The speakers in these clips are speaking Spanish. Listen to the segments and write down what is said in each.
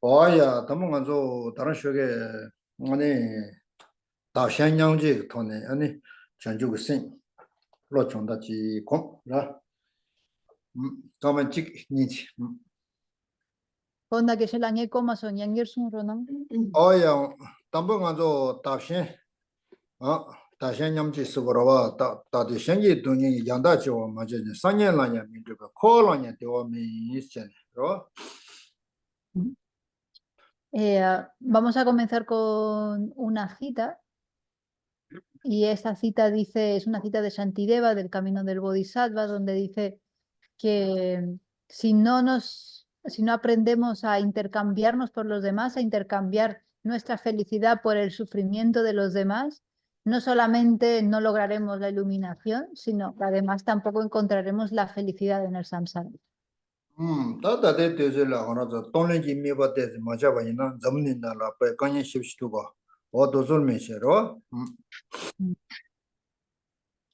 어야, 담은 다른 쇼게 아니 다샹냥지 토네 아니 전주个 신 로촌다지 공라 가면 직 니치 Onda que se la nye koma son yanger sun ronam. 어야 담은 다샹 아 다샹냥지 스고라와 다디 생기 돈이 양다지와 맞지 상년라냐 민주가 콜라냐 되어미 있잖아 로 Vamos a comenzar con una cita y esta cita dice, es una cita de Shantideva del Camino del Bodhisattva, donde dice que si no aprendemos a intercambiarnos por los demás, a intercambiar nuestra felicidad por el sufrimiento de los demás, no solamente no lograremos la iluminación, sino que además tampoco encontraremos la felicidad en el samsara. 다다데 되절라 하나서 돈len지 미바데 마자바이나 점닌다라 배 간이 십시도가 어도솔메셔로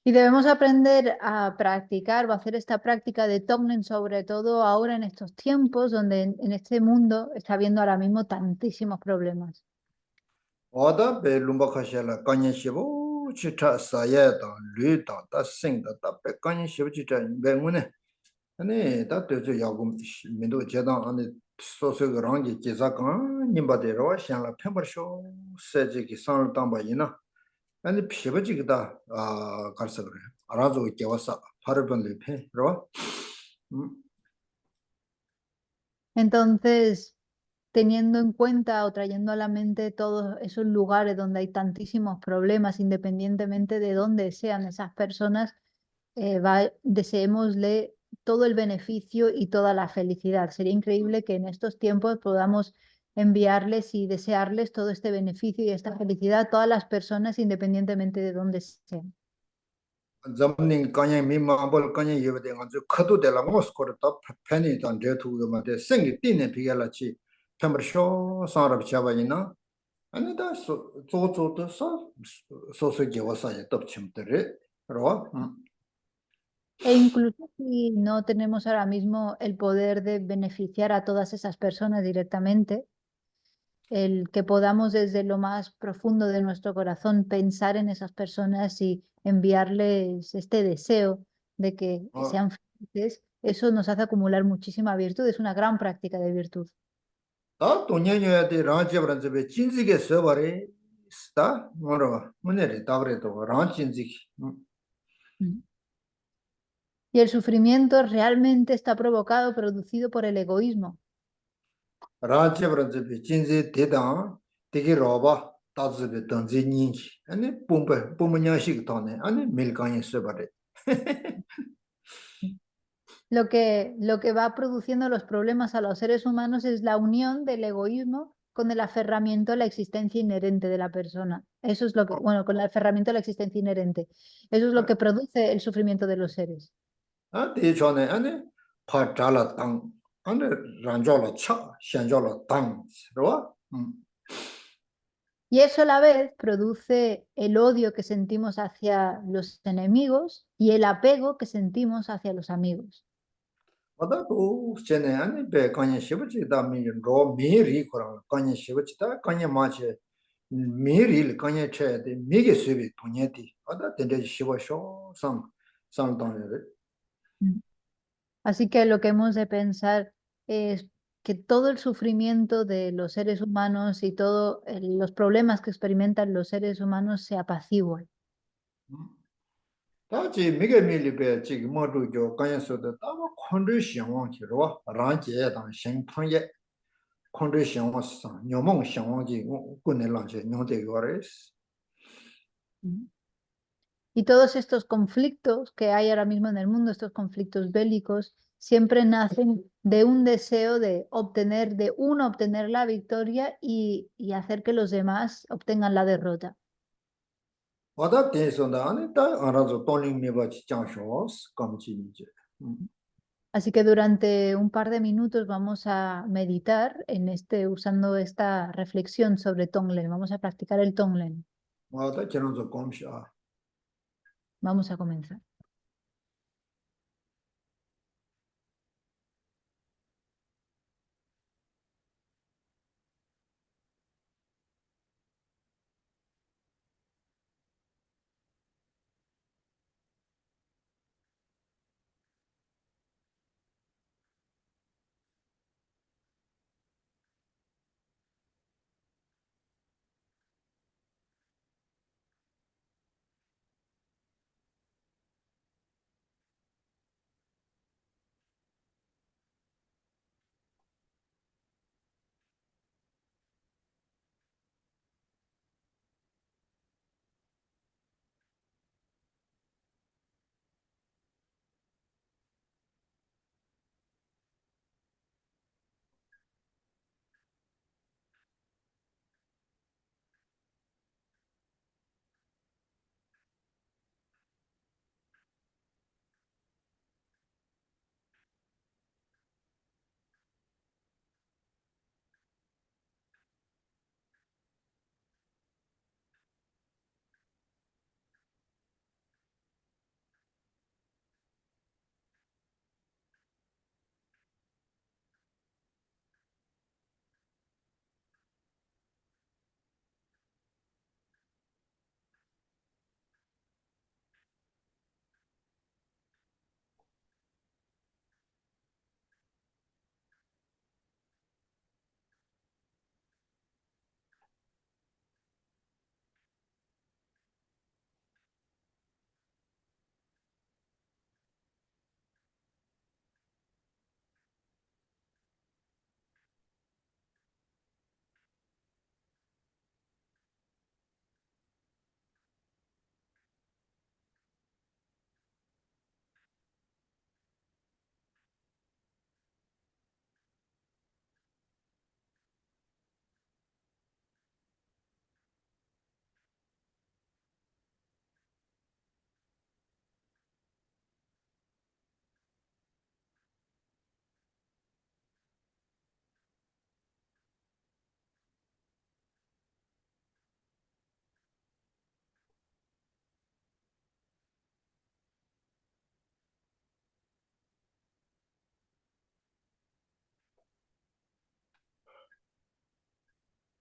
Y debemos aprender a practicar o hacer esta práctica de Tonglen, sobre todo ahora en estos tiempos donde en este mundo está habiendo ahora mismo tantísimos problemas. 어다 배 룸바카샤라 간이 십오 치타 사야다 류다 다싱다 다배 간이 십지자 배문에 아니 다 되저 야금 민도 제단 안에 소소그랑게 제자간 님바데로 샹라 펜버쇼 세지기 산을 담바이나 아니 피버지기다 가르쳐 그래 알아서 개와서 파르번들 페로 Entonces, teniendo en cuenta o trayendo a la mente todos esos lugares donde hay tantísimos problemas, independientemente de dónde sean esas personas, deseémosle todo el beneficio y toda la felicidad. Sería increíble que en estos tiempos podamos enviarles y desearles todo este beneficio y esta felicidad a todas las personas, independientemente de dónde sean. zamning kanya mimambol kanya yebde nganzu khadu de la moskor ta phani tan de thu ma de sing ti ne phigala chi thambar sho sarab chabayina ani da so to so gewasa ya top chimtere ro E incluso si no tenemos ahora mismo el poder de beneficiar a todas esas personas directamente, el que podamos desde lo más profundo de nuestro corazón pensar en esas personas y enviarles este deseo de que sean felices, eso nos hace acumular muchísima virtud, es una gran práctica de virtud. ta tonya de rajabran be chinzige sobare sta moro munere tabre to ran chinzige Y el sufrimiento realmente está provocado, producido por el egoísmo. rajabran be chinze de da tigi roba tazbe danzi ninji ani pumnya shik tone ani milkan sobare Lo que va produciendo los problemas a los seres humanos es la unión del egoísmo con el aferramiento a la existencia inherente de la persona. Eso es lo que, bueno, con el aferramiento a la existencia inherente. Eso es lo que produce el sufrimiento de los seres. de chone ani phatala tang ani ranjola cha shanjola tang ro Y eso a la vez produce el odio que sentimos hacia los enemigos y el apego que sentimos hacia los amigos. oda to chene ani be kanya shibuchi da mi ro mi ri kora kanya shibuchi da kanya ma che mi ri kanya che de mi ge subi punye di oda de shibo sho sam tong re Así que lo que hemos de pensar es que todo el sufrimiento de los seres humanos y todos los problemas que experimentan los seres humanos se apaciguan. 다 지 미게 밀리베 지 모두 저 간야서도 다 콘드 시험원지로 랑제당 신팡예 콘드 시험원상 녀몽 시험원지 군내랑제 녀데 요레스 Y todos estos conflictos que hay ahora mismo en el mundo, estos conflictos bélicos, siempre nacen de un deseo de obtener, de uno obtener la victoria y hacer que los demás obtengan la derrota. 와다 대선다 안에 다 알아서 돈링 미바치 장쇼스 감지니제 Así que durante un par de minutos vamos a meditar en usando esta reflexión sobre Tonglen. Vamos a practicar el Tonglen. 와다 저런서 검샤 Vamos a comenzar.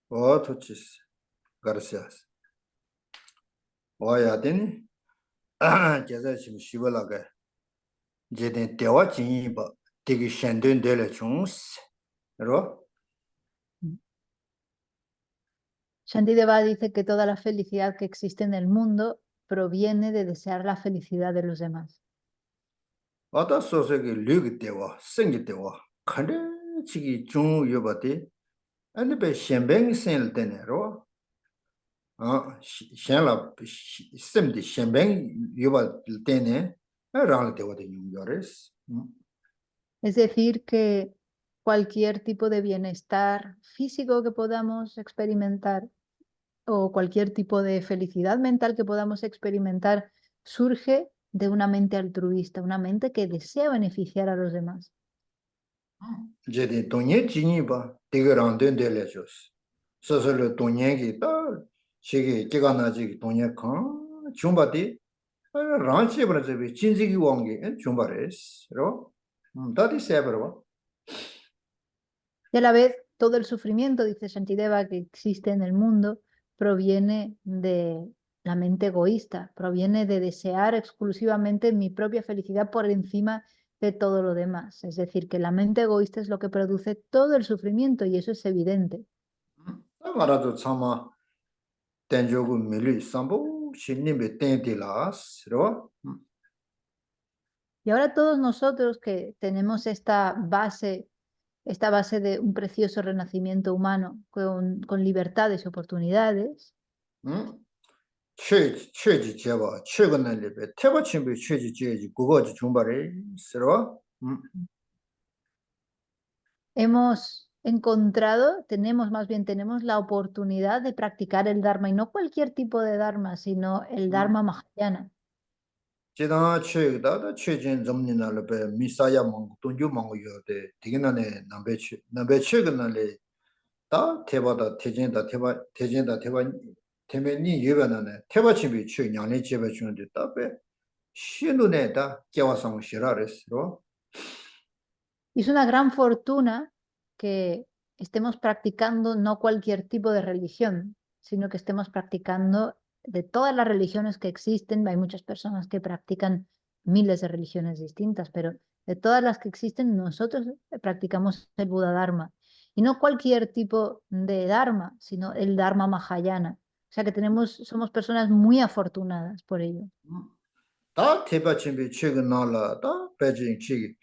Otochis, gracias. Oya, tiene, ya se shibalaga, jeden tewa jinba, tiki shendun de la chungs, ¿no? Shantideva dice que toda la felicidad que existe en el mundo proviene de desear la felicidad de los demás. Ata sosegi lyugi tewa, sengi tewa, kande chigi chung yubati, ane pe shenbeng sen tene, ¿no? Shenla semdi shenbeng yuba tene, rang tewa de yung yores. Es decir, que cualquier tipo de bienestar físico que podamos experimentar o cualquier tipo de felicidad mental que podamos experimentar surge de una mente altruista, una mente que desea beneficiar a los demás. 제디 돈예 지니바 디거랑 된데래 줬어. 서서로 돈예기 다 시기 기가나지 돈예 칸 중바디 란치브라제비 진지기 왕게 중바레스. 로 다디 세버와. Y a la vez, todo el sufrimiento, dice Shantideva, que existe en el mundo, proviene de la mente egoísta, proviene de desear exclusivamente mi propia felicidad por encima de todo lo demás. Es decir, que la mente egoísta es lo que produce todo el sufrimiento y eso es evidente. 말아도 참아 된조고 밀리 삼보 신님의 땡디라스. 로 Y ahora todos nosotros que tenemos esta base de un precioso renacimiento humano con libertades y oportunidades, 최지 제바 최근날에 태바침비 최지 제지 그거지 중바레스. 로 hemos encontrado, tenemos la oportunidad de practicar el Dharma, y no cualquier tipo de Dharma, sino el Dharma Mahayana. 제가 최다 최진 점리나를 배 미사야 망고 돈주 망고 요데 디기나네 남배 최근날에 다 대바다 대진다 대바 대면이 예배나네 대바침비 최ኛ네 제배 주는데 답에 신눈에다 깨와상 싫어랬어. Y es una gran fortuna que estemos practicando no cualquier tipo de religión, sino que estemos practicando de todas las religiones que existen. Hay muchas personas que practican miles de religiones distintas, pero de todas las que existen, nosotros practicamos el Buda Dharma. Y no cualquier tipo de Dharma, sino el Dharma Mahayana. O sea que somos personas muy afortunadas por ello. 다 대바침비 최근날라 다 배진 치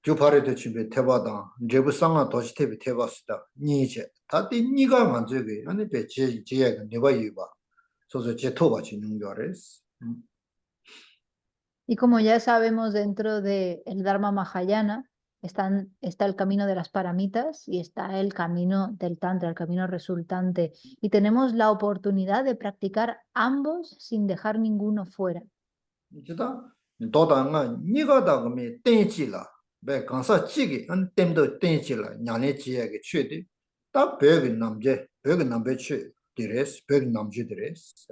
주파레도 침비 대바다 제부상아 도시테비 대바스다 니제 다디 니가 만족이 아니 배제 제가 네바 이바 소소 제토바치 능결했어. Y como ya sabemos, dentro del Dharma Mahayana está el camino de las paramitas y está el camino del Tantra, el camino resultante. Y tenemos la oportunidad de practicar ambos sin dejar ninguno fuera. 이제다 도다가 니가다 그미 땡지라 배 강사 찌기 안 땜도 땡지라 냐네 지에게 최대 딱 벽이 남배 최 디레스 벽 남지 디레스.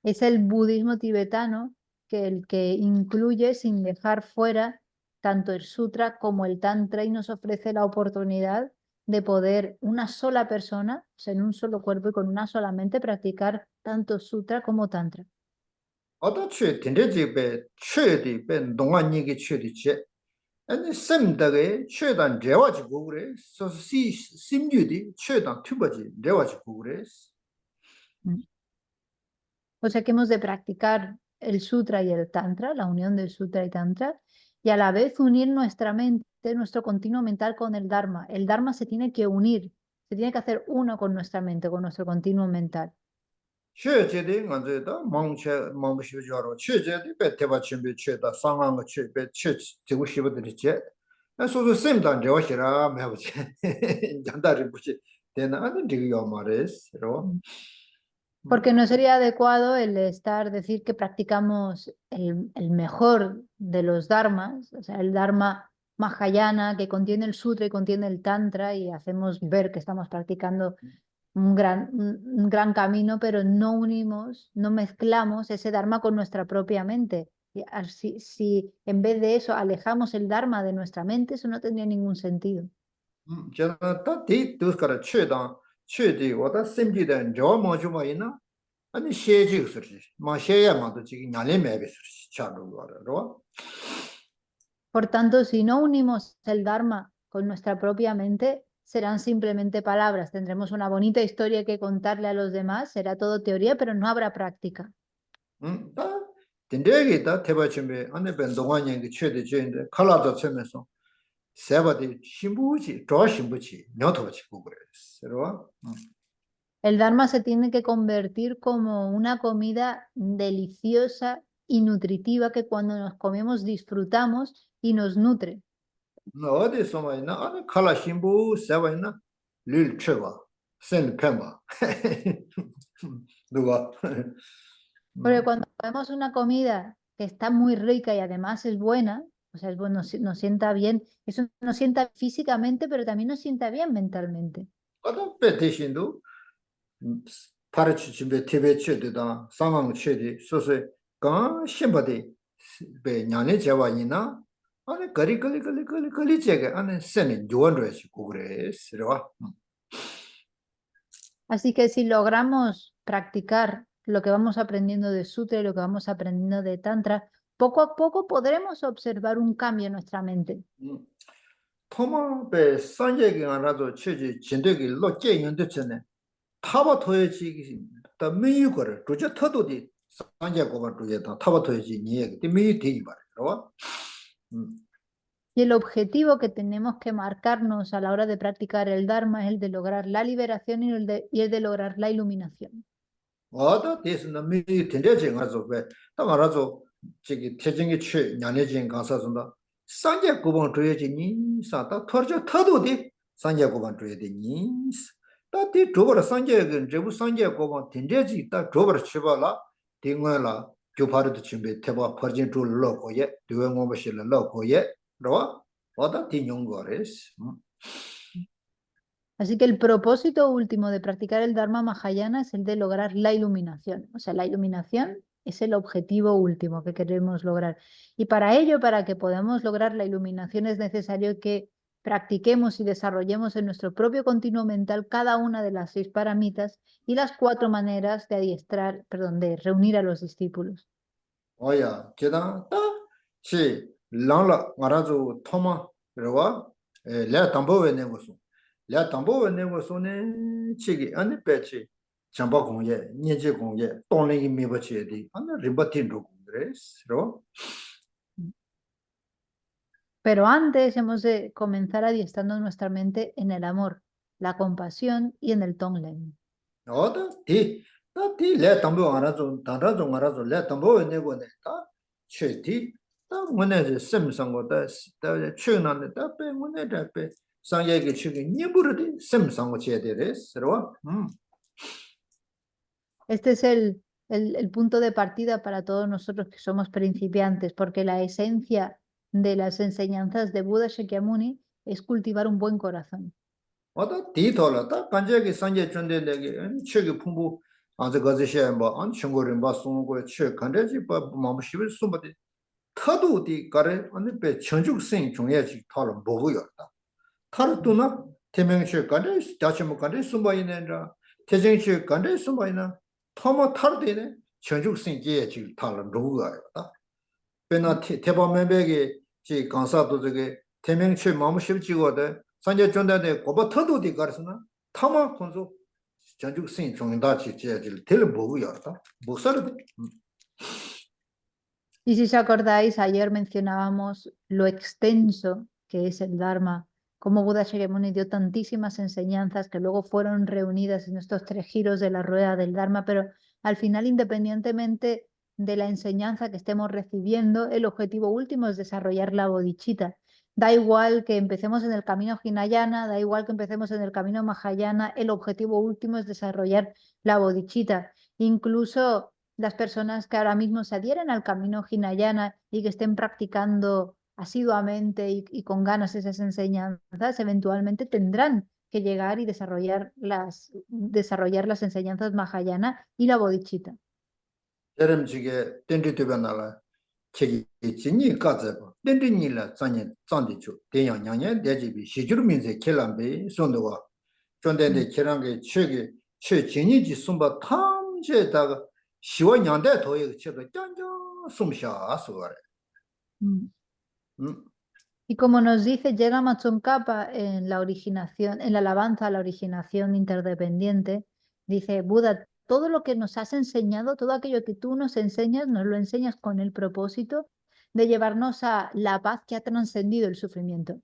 Es el budismo tibetano el que incluye sin dejar fuera tanto el sutra como el tantra y nos ofrece la oportunidad de poder una sola persona, o sea, en un solo cuerpo y con una sola mente, practicar tanto sutra como tantra. 어다 최 딘데지 배 최디 배 동안이게 최디 제 아니 샘다게 최단 레와지 고그레 소시 심주디 최단 튜버지 레와지 고그레. O sea que hemos de practicar el sutra y el tantra, la unión del sutra y tantra, y a la vez unir nuestra mente, nuestro continuo mental con el Dharma. El Dharma se tiene que unir, se tiene que hacer uno con nuestra mente, con nuestro continuo mental. 최제디 간제다 망체 망부시죠. 최제디 배 대바침비 최다 상황의 최배 최 지구 시버들이 제 소소 샘단 레와시라 매버지 잔다리 부시 되나 아니 디요 말레스로. Porque no sería adecuado decir que practicamos el mejor de los dharmas, o sea, el dharma mahayana que contiene el sutra y contiene el tantra, y hacemos ver que estamos practicando un gran camino, pero no unimos, no mezclamos ese dharma con nuestra propia mente. Si en vez de eso alejamos el dharma de nuestra mente, eso no tendría ningún sentido. 제가 다디 두스카라 최다 최디 와다 심지된 저 뭐주마 있나 아니 시에지 소리 마 시에야마도 지금 냐내 매베 소리 차로 거라 Por tanto, si no unimos el Dharma con nuestra propia mente, serán simplemente palabras. Tendremos una bonita historia que contarle a los demás, será todo teoría, pero no habrá práctica. 다 딘데게 다 대바침에 안에 변동하는 게 최대 제인데 칼라도 쳐면서 세바디 신부지 저 신부지 녀토치 그래 그래서 El Dharma se tiene que convertir como una comida deliciosa y nutritiva que cuando nos comemos disfrutamos y nos nutre. 어디서 말이나 아니 칼라 신부 세바이나 릴 쳐봐 센 펜바 누가 Porque cuando comemos una comida que está muy rica y además es buena, o sea, es bueno, nos sienta bien, eso nos sienta físicamente, pero también nos sienta bien mentalmente. 어떤 배 대신도 파르치 집에 티베 쳐되다 상황 쳐디 소소에 가 신바디 배 냐네 제와이나 아니 거리 제가 아니 센이 조언로시 그래 싫어 Así que si logramos practicar lo que vamos aprendiendo de Sutra y lo que vamos aprendiendo de Tantra, poco a poco podremos observar un cambio en nuestra mente. 토마 배 산제기 하나도 쳐지 진되기 로께 있는데 전에 타바 토해지 다 메유 거를 도저 터도디 산제 고바 도제다 타바 토해지 니에 메유 되기 말이야 Y el objetivo que tenemos que marcarnos a la hora de practicar el Dharma es el de lograr la liberación y el de lograr la iluminación. 어다 대신에 메유 된대지 가서 왜 타마라서 저기 태정이 최 냐내진 가서선다 산제 고바 도해지 니 사다 터저 터도디 산제 고바 도해지 니 다디 조버라 산제가 제부 산제 고바 된대지 있다 조버라 치발라 딩외라 교파르도 준비 대바 퍼진 줄 넣고예 되외모 버실 넣고예 로 어다 딩용거레스 Así que el propósito último de practicar el Dharma Mahayana es el de lograr la iluminación. O sea, la iluminación es el objetivo último que queremos lograr. Y para ello, para que podamos lograr la iluminación, es necesario que practiquemos y desarrollemos en nuestro propio continuo mental cada una de las 6 paramitas y las 4 maneras de adiestrar, perdón, de reunir a los discípulos. 오야 제다 다시 랑라 마라조 토마 그러와 레 담보에 내고서 레 담보에 내고서네 치기 아니 배치 잠바 공예 니제 공예 돈내기 미버치에디 아니 리버틴도 그래서 Pero antes hemos de comenzar adiestrando nuestra mente en el amor, la compasión y en el Tonglen. 어다 디 레 담보 알아서 단라조 알아서 레 담보에 내고네 다 최디 다 문에 셈상고다 다 최나네 다 빼문에 다빼 상예게 치기 니부르디 셈상고 제데레스로 Este es el punto de partida para todos nosotros que somos principiantes, porque la esencia de las enseñanzas de Buda Shakyamuni es cultivar un buen corazón. 어다 디토라 다 간제게 상제 전데데게 최기 풍부 아저 거지셔 뭐안 친구를 봐 송고 최 간제지 봐 마무시를 숨바디 타도디 가래 아니 배 천죽생 중요지 타로 뭐고였다 타르도나 태명시 간제 자치모 간제 숨바이네라 태정시 간제 숨바이나 토모 타르데네 천죽생 지지 타로 뭐고였다 배나 대범매백이 지 강사도 저게 태명시 마무시 지고데 산제 전단에 고바 터도디 가르스나 타마 콘소 전죽생 중요다지 제질 될 뭐고였다 목사르데 Y si os acordáis, ayer mencionábamos lo extenso que es el Dharma, cómo Buda Shakyamuni dio tantísimas enseñanzas que luego fueron reunidas en estos 3 giros de la rueda del Dharma, pero al final, independientemente de la enseñanza que estemos recibiendo, el objetivo último es desarrollar la bodhicitta. Da igual que empecemos en el camino Hinayana, da igual que empecemos en el camino Mahayana, el objetivo último es desarrollar la bodhicitta. Incluso las personas que ahora mismo se adhieren al camino Hinayana y que estén practicando asiduamente y con ganas esas enseñanzas, eventualmente tendrán que llegar y desarrollar las enseñanzas Mahayana y la bodhicitta. 여름지게 땡기되변나라 책이 진이 가져봐 렌드니라 zanyi zandichu 대양 양양 대지비 시주민세 켈람베 손도가 전대데 계란게 책이 최 진이지 숨바 탐제다가 시원양대 도에 책을 짠짠 숨샤 소래 Mm. 음 Y como nos dice Llega Tsongkhapa en la originación, en la alabanza a la originación interdependiente, dice, Buda, todo lo que nos has enseñado, todo aquello que tú nos lo enseñas con el propósito de llevarnos a la paz que ha trascendido el sufrimiento.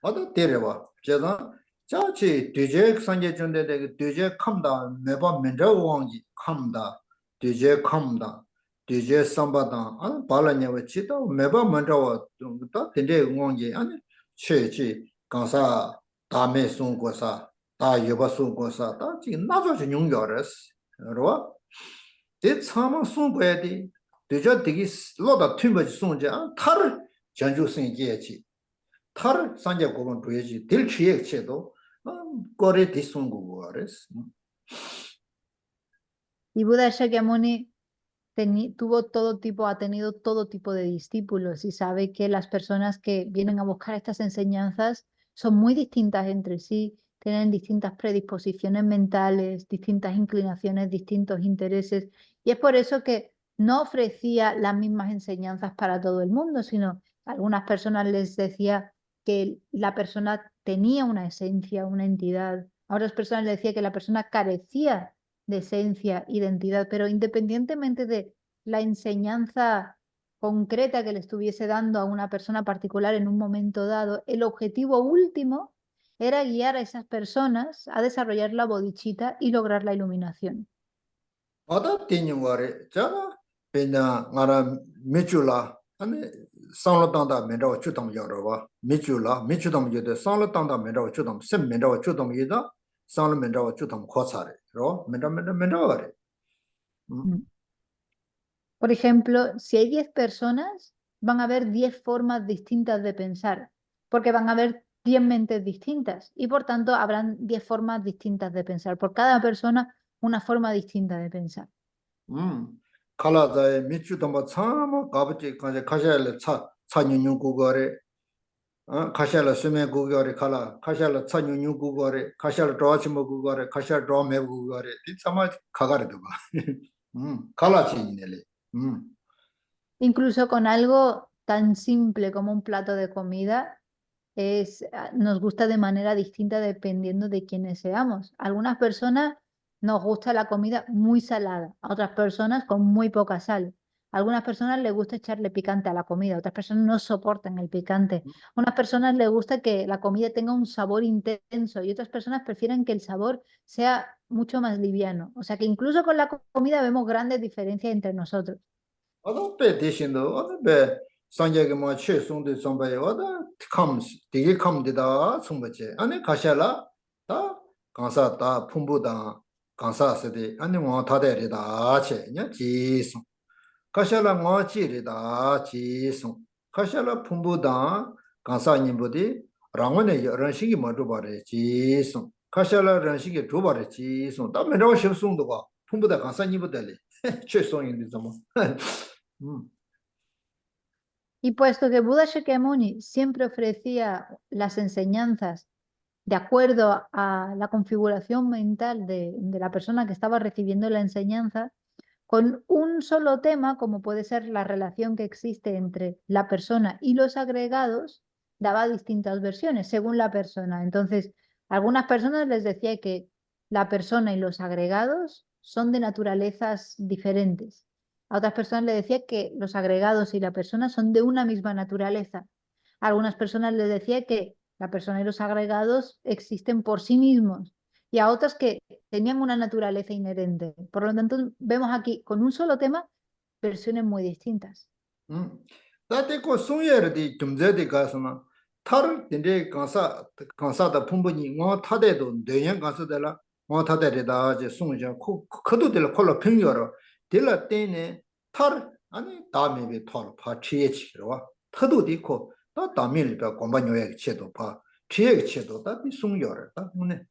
어디 데려와 제가 자치 뒤제 산제 전대데 뒤제 컴다 매번 면저 왕지 컴다 뒤제 컴다 뒤제 삼바다 아 발라냐와 치도 매번 먼저 또 된대 왕지 아니 최지 강사 다음에 송고사 다 여바 송고사 다 지금 나저지 용결했어 그러와 대 참아 송고야 돼 뒤저 되게 로다 튀버지 송제 타를 전주 생계지 탈 산재 고번 도예지 될 취액체도 거래 디송고 거래스 Y Buda Shakyamuni ha tenido todo tipo de discípulos y sabe que las personas que vienen a buscar estas enseñanzas son muy distintas entre sí, tienen distintas predisposiciones mentales, distintas inclinaciones, distintos intereses, y es por eso que no ofrecía las mismas enseñanzas para todo el mundo, sino a algunas personas les decía que la persona tenía una esencia, una entidad, a otras personas les decía que la persona carecía de esencia, identidad, pero independientemente de la enseñanza concreta que le estuviese dando a una persona particular en un momento dado, el objetivo último era guiar a esas personas a desarrollar la bodhicitta y lograr la iluminación. 어다 띠님와래 자가 베나 나라 미줄라 아니 상로당다 메로 추동 여러와 미줄라 미추동 여데 상로당다 메로 추동 셈 메로 추동 이다 상로 메로 추동 코사래 로 메로 Por ejemplo, si hay 10 personas, van a haber 10 formas distintas de pensar, porque van a haber 10 mentes distintas y por tanto habrán 10 formas distintas de pensar. Por cada persona, una forma distinta de pensar. 칼라자의 미추동바 참 가버지 가샤를 차뉴뉴 구거래 가샤를 스메 구거래 칼라 가샤를 차뉴뉴 구거래 가샤를 드와치모 구거래 가샤를 드와메 구거래 이 참아 가가래도 봐 칼라치니네 Incluso con algo tan simple como un plato de comida, nos gusta de manera distinta dependiendo de quiénes seamos. A algunas personas nos gusta la comida muy salada, a otras personas con muy poca sal. A algunas personas les gusta echarle picante a la comida, a otras personas no soportan el picante. A unas personas les gusta que la comida tenga un sabor intenso y otras personas prefieren que el sabor sea mucho más liviano. O sea que incluso con la comida vemos grandes diferencias entre nosotros. 어떤 대신도 어떤 배 상계가 뭐 최송도 선배에 어떤 comes 되게 come다 송배제 아니 가샤라 다 강사 다 풍부다 강사세대 아니 뭐 다대리다 체냐 지송 가샤라 뭐 지리다 지송 가샤라 풍부다 강사님보디 랑원의 여러 식이 먼저 말해 지송 가샤라 런식이 두 말해 지송 다 맨날 싶송도 봐 풍부다 강사님보다리 최송인데 좀 Y puesto que Buda Shakyamuni siempre ofrecía las enseñanzas de acuerdo a la configuración mental de la persona que estaba recibiendo la enseñanza, con un solo tema, como puede ser la relación que existe entre la persona y los agregados, daba distintas versiones según la persona. Entonces, a algunas personas les decía que la persona y los agregados son de naturalezas diferentes. A otras personas les decía que los agregados y la persona son de una misma naturaleza. A algunas personas les decía que la persona y los agregados existen por sí mismos y a otras que tenían una naturaleza inherente. Por lo tanto, vemos aquí con un solo tema versiones muy distintas. 다때 그 송예르디 좀제디 가서나 타르 딘데 간사다 품분이 뭐 타데도 내년 가서들라 뭐 타데리다 이제 송자 코도들 콜로 평여로 딜라 때네 타르 아니 다음에 토르 파치에치로와 타도디코 또 다밀가 공반요에 체도 파 치에 체도 다디 송여를 다 문에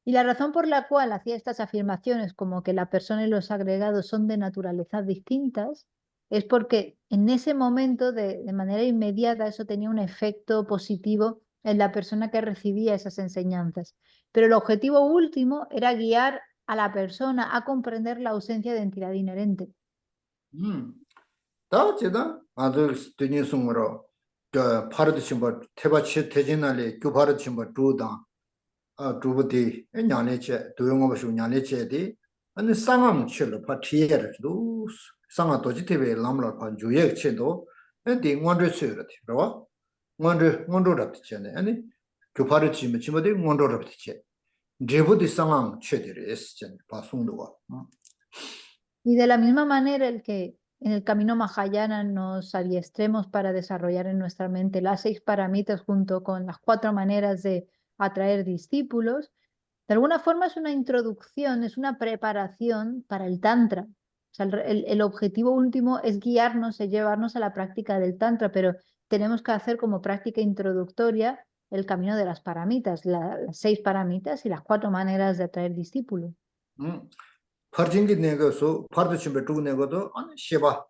Y la razón por la cual hacía estas afirmaciones como que la persona y los agregados son de naturalezas distintas es porque en ese momento, de manera inmediata, eso tenía un efecto positivo en la persona que recibía esas enseñanzas. Pero el objetivo último era guiar a la persona a comprender la ausencia de entidad inherente. 다 제가 아들 드니 송으로 저 파르드 심바 테바치 테진날에 교 파르드 심바 두다 아 두부디 냐네체 도용어 버시 냐네체디 아니 상암 칠로 파티에르도 상아 도지테베 람라 파 주예 체도 엔디 원드 츠르티 로 원도랍티체네 아니 교 파르드 심바 치모디 원도랍티체 제부디 상암 체데레스 파송도와 Y de la misma manera, el que en el camino Mahayana nos adiestremos para desarrollar en nuestra mente las 6 paramitas junto con las 4 maneras de atraer discípulos, de alguna forma es una introducción, es una preparación para el Tantra. O sea, el objetivo último es guiarnos, es llevarnos a la práctica del Tantra, pero tenemos que hacer como práctica introductoria el camino de las paramitas, las 6 paramitas y las 4 maneras de atraer discípulos. 파르징기 내가서 파르드 침베 두 내가도 아니 시바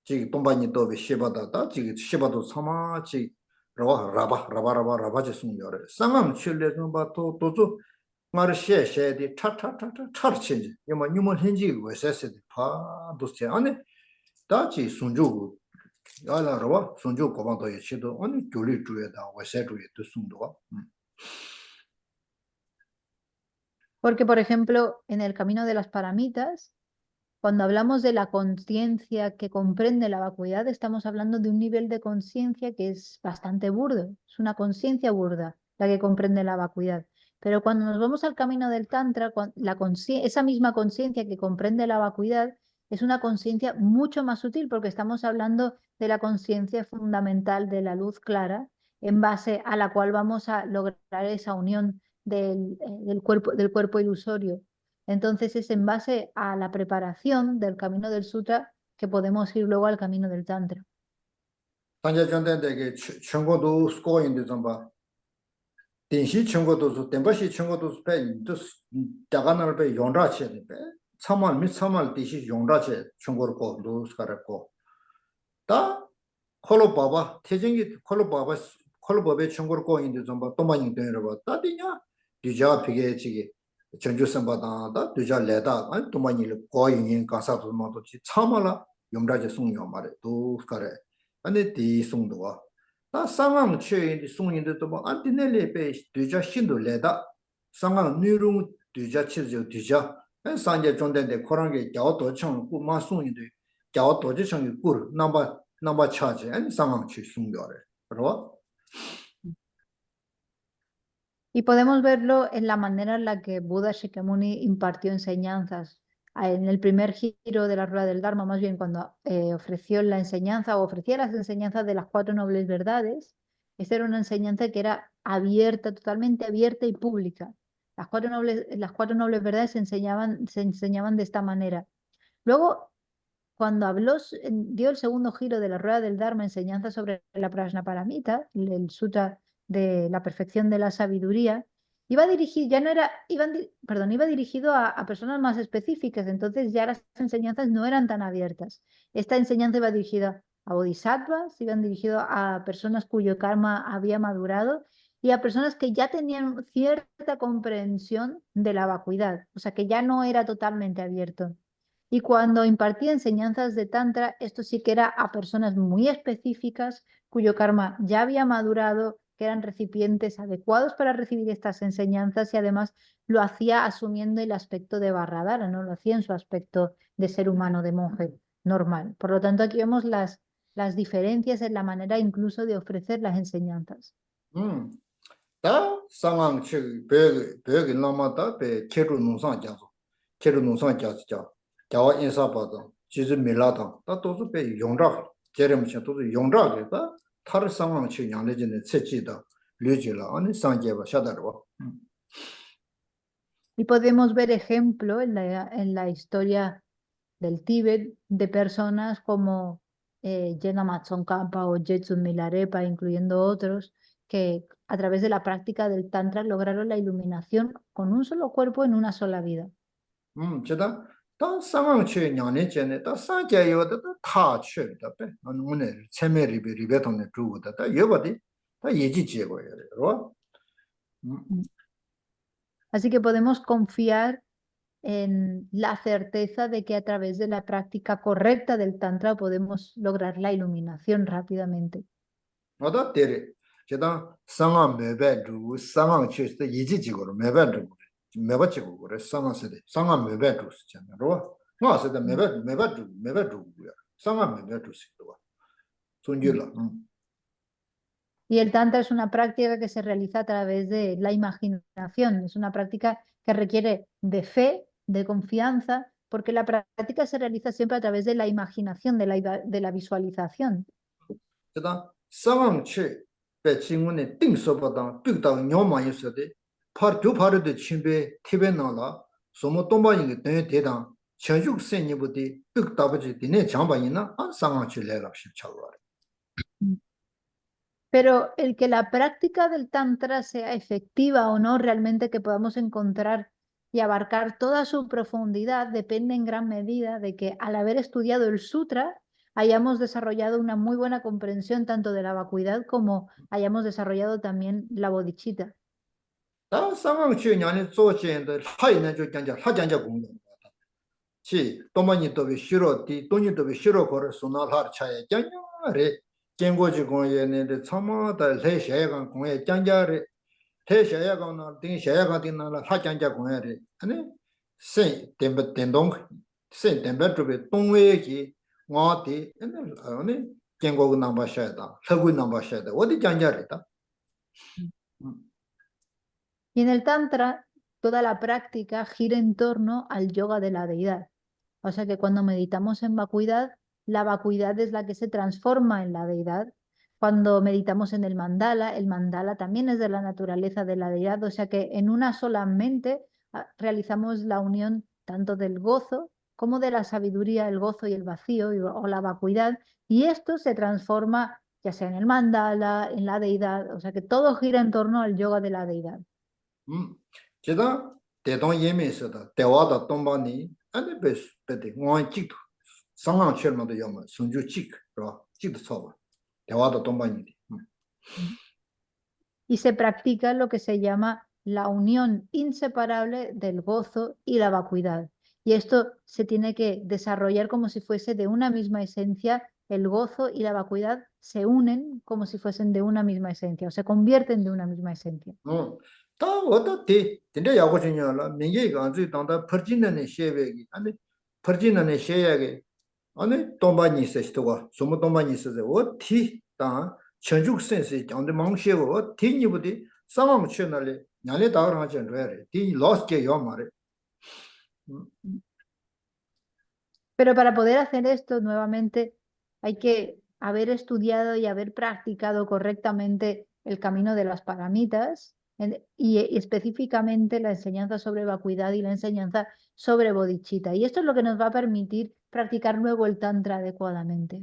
지 동반이 또비 시바다다 지 시바도 사마지 라바지 숨겨래 상암 칠레는 바도 도조 마르 셰셰디 타타타타 차르친지 여마 뉴먼 현지 외세세디 파도스 아니 다지 순주고 야라라와 순주 고반도 예치도 아니 교리 주에다 외세 주에 또 숨도가 Porque, por ejemplo, en el camino de las paramitas, cuando hablamos de la conciencia que comprende la vacuidad, estamos hablando de un nivel de conciencia que es bastante burdo, es una conciencia burda la que comprende la vacuidad. Pero cuando nos vamos al camino del Tantra, esa misma conciencia que comprende la vacuidad es una conciencia mucho más sutil porque estamos hablando de la conciencia fundamental de la luz clara en base a la cual vamos a lograr esa unión del cuerpo ilusorio. Entonces es en base a la preparación del camino del sutra que podemos ir luego al camino del tantra. 단자전대되게 청고도 스코인데 좀봐 denshi chungo dosu, denpashi chungo dosu pe, daganal pe yonra che de pe, tsamal deshi yonra che chungor ko, dosu kare ko. Da, kolo baba, tejengi kolo baba chungor ko indi zomba, toma yin tenyo raba, da di nya, duja pige chigi, chanju samba da, duja leda, toma yin ko yin kansa dosu ma do chi, tsamala yonra che sung yomare, dosu kare, ane di sung dowa. 다 상황 최인의 송인데도 뭐 안티넬레 베 뒤자 신도 레다 상황 뉴롱 뒤자 치죠 뒤자 상제 존대데 코랑게 겨도 청 꾸마 송인데 겨도 저청 꾸 넘버 차지 안 상황 최 송거래 그러 Y podemos verlo en la manera en la que Buda Shakyamuni impartió enseñanzas. En el primer giro de la rueda del Dharma, más bien cuando ofreció la enseñanza o ofrecía las enseñanzas de las 4 nobles verdades, esta era una enseñanza que era abierta, totalmente abierta y pública. Las cuatro nobles verdades se enseñaban de esta manera. Luego, cuando dio el segundo giro de la rueda del Dharma, enseñanza sobre la Prajnaparamita, el sutra de la perfección de la sabiduría, iba dirigido a personas más específicas, entonces ya las enseñanzas no eran tan abiertas. Esta enseñanza iba dirigida a bodhisattvas, iban dirigido a personas cuyo karma había madurado y a personas que ya tenían cierta comprensión de la vacuidad, o sea que ya no era totalmente abierto. Y cuando impartía enseñanzas de Tantra, esto sí que era a personas muy específicas cuyo karma ya había madurado, que eran recipientes adecuados para recibir estas enseñanzas y además lo hacía asumiendo el aspecto de Barradara, no lo hacía en su aspecto de ser humano, de monje normal. Por lo tanto, aquí vemos las diferencias en la manera incluso de ofrecer las enseñanzas. 다 상황 최 배에 남았다 배 체로 농상 자서 체로 농상 자서 자와 인사받아 지지 밀라다 다 도서 배 용락 제рем치 도서 용락에다 타르 상황 최 양내진의 체지다 류지라 아니 상제바 샤다로 Y podemos ver ejemplo en la historia del Tíbet de personas como Yena Matson Kampa o Jetsun Milarepa, incluyendo otros, que a través de la práctica del Tantra lograron la iluminación con un solo cuerpo en una sola vida. 제가 또 상황치 년에 전에 또 상계요도 다 쳐다 배. 오늘 체매 리베 동네 주고다. 다 여버디. 다 예지 제거예요. 그러? Así que podemos confiar en la certeza de que a través de la práctica correcta del Tantra podemos lograr la iluminación rápidamente. 어다 때리. 제가 상황 매배 주고 상황 치스 예지 제거로 매배 주고 매바 치고 그래. 상황세대. 상황 매배 주스잖아. 그러? 뭐서다 매배 주고야. 상황 매배 주스도. 손질라. Y el Tantra es una práctica que se realiza a través de la imaginación. Es una práctica que requiere de fe, de confianza, porque la práctica se realiza siempre a través de la imaginación, de la visualización. 제가 상황치 배칭원의 띵서보다 빅다 녀마 있어대 파르교 파르데 침베 티베나라 소모 동바잉의 대단 전juk 생이부디 빅다버지 디네 장바이나 안 상황치 레랍십 차로라. Pero el que la práctica del Tantra sea efectiva o no, realmente que podamos encontrar y abarcar toda su profundidad, depende en gran medida de que al haber estudiado el sutra hayamos desarrollado una muy buena comprensión tanto de la vacuidad como hayamos desarrollado también la bodhicitta. 다 상황치 냐니 조체인데 하이는 저 장자 하장자 공부. 치 도마니 도비 싫어디 돈이 도비 싫어 거를 소나할 차에 장냐레 겐고지 공예네 참마다 레샤야간 공예 장자레 대샤야간나 딩샤야간디나 하장자 공예레 아니 세 템베 텐동 세 템베 주베 동웨기 와디 아니 겐고고 남바샤다 서구 남바샤다 어디 장자레다. Y en el Tantra, toda la práctica gira en torno al yoga de la deidad. O sea que cuando meditamos en vacuidad, la vacuidad es la que se transforma en la deidad. Cuando meditamos en el mandala también es de la naturaleza de la deidad. O sea que en una sola mente realizamos la unión tanto del gozo como de la sabiduría, el gozo y el vacío o la vacuidad. Y esto se transforma ya sea en el mandala, en la deidad. O sea que todo gira en torno al yoga de la deidad. 제가 대동 예매서다 대화다 동반이 아니 베데 원칙도 상황 철마도 요마 순주 칙 그러 칙도 써봐 대화다 동반이 Y se practica lo que se llama la unión inseparable del gozo y la vacuidad. Y esto se tiene que desarrollar como si fuese de una misma esencia. El gozo y la vacuidad se unen como si fuesen de una misma esencia o se convierten de una misma esencia. 다 어떻게 근데 야고 중요하라 민계가 안주 당다 퍼지는 셰베기 아니 퍼지는 셰야게 아니 동반이 있으시도가 소모 동반이 있어서 어티 다 전juk 센스 장데 망셰고 티니부디 상황 채널에 냐네 다랑 하지 않래 티 로스게 요 말에. Pero para poder hacer esto nuevamente hay que haber estudiado y haber practicado correctamente el camino de las paramitas y específicamente la enseñanza sobre vacuidad y la enseñanza sobre bodhicitta. Y esto es lo que nos va a permitir practicar luego el tantra adecuadamente.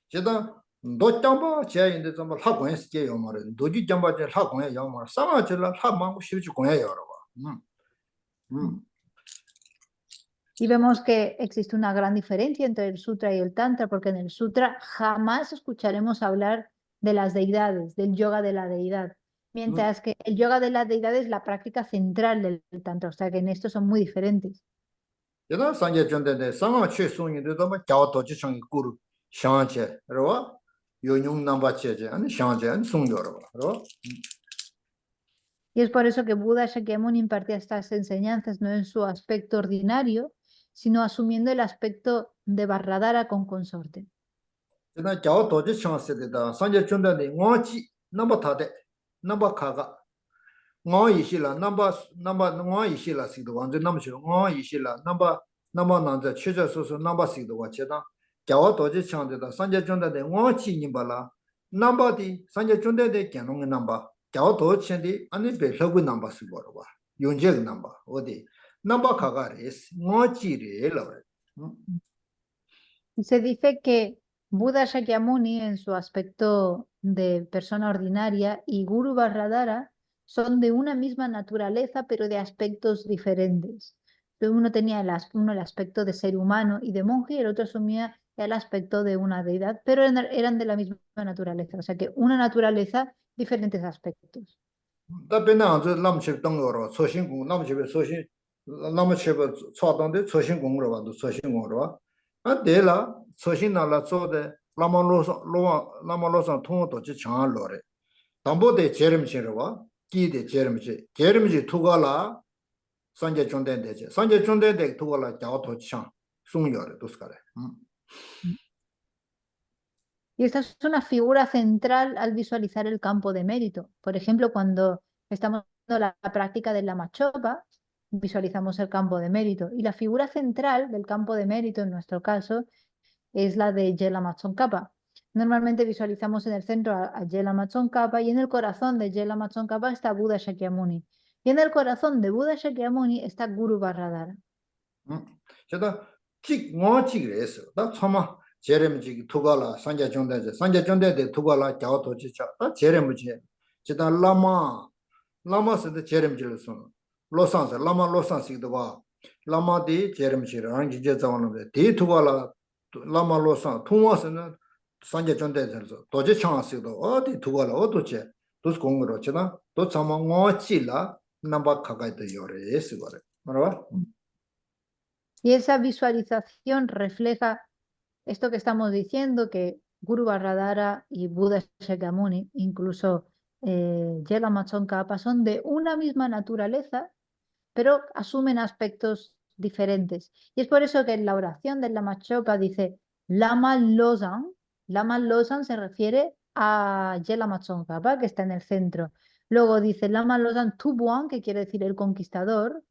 제가 너 점바 제인데 좀 하고 했게 요 말에 너지 점바 제 하고 해 요 말. 상아절라 하마고 쉬지 고해 요라 봐. Y vemos que existe una gran diferencia entre el sutra y el tantra, porque en el sutra jamás escucharemos hablar de las deidades, del yoga de la deidad, mientras que el yoga de la deidad es la práctica central del tantra, o sea que en esto son muy diferentes. 제가 산제 전대데 상아 최송인데 좀 자도지 청이 꾸루 샹제 그러와 요용 남바체제 아니 샹제 아니 송요라 봐. Y es por eso que Buda Shakyamuni impartía estas enseñanzas no en su aspecto ordinario, sino asumiendo el aspecto de Vajradhara con consorte. 제가 자도지 청세데다 산제 전대데 원치 넘버타데 넘버카가 ngāyīshīla nāmbā ngāyīshīla sīkdō wāndzī nāmbashīla ngāyīshīla nāmbā nāndzā chīchā sūsū nāmbā sīkdō wā chētā gyāwā tōjī chāngdētā sāngyā chōndā dē ngāchī nīmbālā nāmbā dī sāngyā chōndā dē gyānōngi nāmbā gyāwā tōjī chēndī anī bē lhagwī nāmbā sīkdō wā yōngyēg nāmbā wādī nāmbā kāgā rēs ngāchī rē lā wā. Se dice que Buda Shakyamuni en su aspecto de persona ordinaria y Guru Varradhara son de una misma naturaleza pero de aspectos diferentes. Uno tenía uno el aspecto de ser humano y de monje y el otro asumía el aspecto de una deidad, pero eran de la misma naturaleza, o sea que una naturaleza, diferentes aspectos. 답변은 저 남측 등으로 초신공 남측의 초신 남측의 초등대 초신공으로 봐도 초신공으로 봐. 아 내라 초신나라 조대 라마로서 통도 지 장알로래. 담보대 제름치로 봐. 기대 제름치 투가라 산제 존대대제 산제 존대대 투가라 자오토 창 송요래 도스카래. Y esta es una figura central al visualizar el campo de mérito. Por ejemplo, cuando estamos haciendo la práctica del Lama Chopa, visualizamos el campo de mérito. Y la figura central del campo de mérito, en nuestro caso, es la de Yelama Tsongkhapa. Normalmente visualizamos en el centro a Yelama Tsongkhapa y en el corazón de Yelama Tsongkhapa está Buda Shakyamuni. Y en el corazón de Buda Shakyamuni está Guru Varradhara. 제가 직 뭐직이랬어. 나 참아 제рем지 투가라 산자 존대대 투가라 자오토지차 다 제рем지 제가 라마스의 제рем지로서 로산스 라마 로산스기도 봐 라마디 제рем지를 한지 제자원데 디 투가라 라마 로산 통화스는 산자 존대에서 도제 창스도 어디 투가라 어도체 도스 공으로 제가 또 참아 뭐치라 남바 가가이도 요래스 거래 말아. Y esa visualización refleja esto que estamos diciendo, que Guru Varradhara y Buda Shakyamuni, incluso Yelama Tsongkhapa, son de una misma naturaleza, pero asumen aspectos diferentes. Y es por eso que en la oración del Lama Chopa dice Lama Losang. Lama Losang se refiere a Yelama Tsongkhapa, que está en el centro. Luego dice Lama Losang Tubuan, que quiere decir el conquistador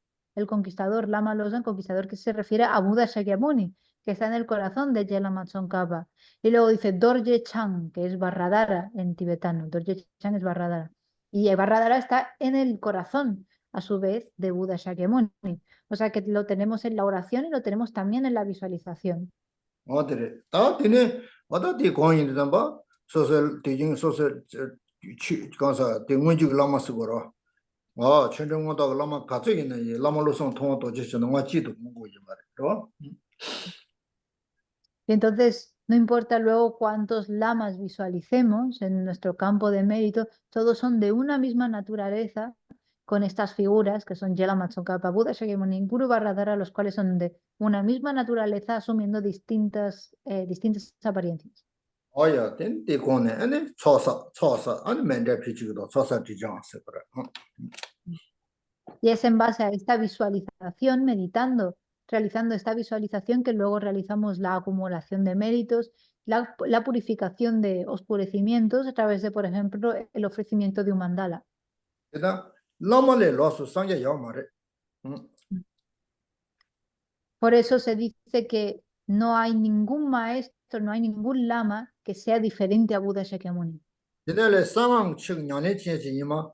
Lama Losang, conquistador, que se refiere a Buda Shakyamuni, que está en el corazón de Yelama Tsongkhapa. Y luego dice Dorje Chang, que es Varradhara en tibetano. Dorje Chang es Varradhara. Y Varradhara está en el corazón, a su vez, de Buda Shakyamuni. O sea que lo tenemos en la oración y lo tenemos también en la visualización. 어디래 다 되네 어디 고인이 담바 소설 대중 소설 가서 대문직 라마스고로 천정원도 라마 가져 있는 이 라마로선 통화도 지시는 거 지도 보고 이제 말이죠. Y entonces, no importa luego cuántos lamas visualicemos en nuestro campo de mérito, todos son de una misma naturaleza, con estas figuras que son Yelama Tsongkhapa, Buda Shakyamuni, Guru Varradhara, los cuales son de una misma naturaleza asumiendo distintas apariencias. 어야 된 대고네 아니 초사 아니 맨데 피치도 초사 지정하세 그래. Y es en base a esta visualización, meditando, realizando esta visualización, que luego realizamos la acumulación de méritos, la purificación de oscurecimientos a través de, por ejemplo, el ofrecimiento de un mandala. 그다 라마레 로스 상제 야마레. Por eso se dice que no hay ningún maestro, no hay ningún lama que sea diferente a Buda Shakyamuni. 이내래 상황 측 년에 지지마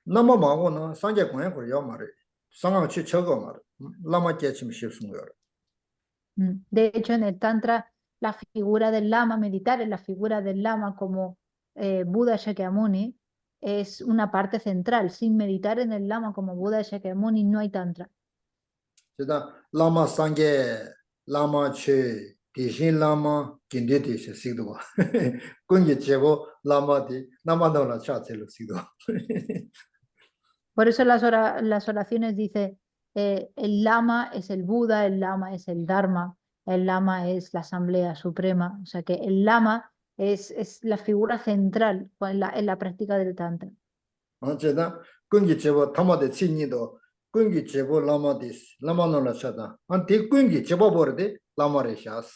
남아 마고는 상제 공연 걸 야마레. 상황 측 저거 말에. 라마 제침 싶은 거. De hecho, en el Tantra, la figura del lama, meditar en la figura del lama como Buda Shakyamuni, es una parte central. Sin meditar en el lama como Buda Shakyamuni no hay Tantra. 제가 라마 상제 라마 최 대신 라마 긴데 대신 시도 봐. 군기 제보 라마디 나만도라 차체로 시도. Por eso las oraciones dice el lama es el Buda, el lama es el Dharma, el lama es la Asamblea Suprema. O sea que el lama es la figura central en la práctica del Tantra. 제가 군기 제보 타마데 친니도 군기 제보 라마디스 라마노라 차다. 안티 군기 제보 버데 라마레 샤스.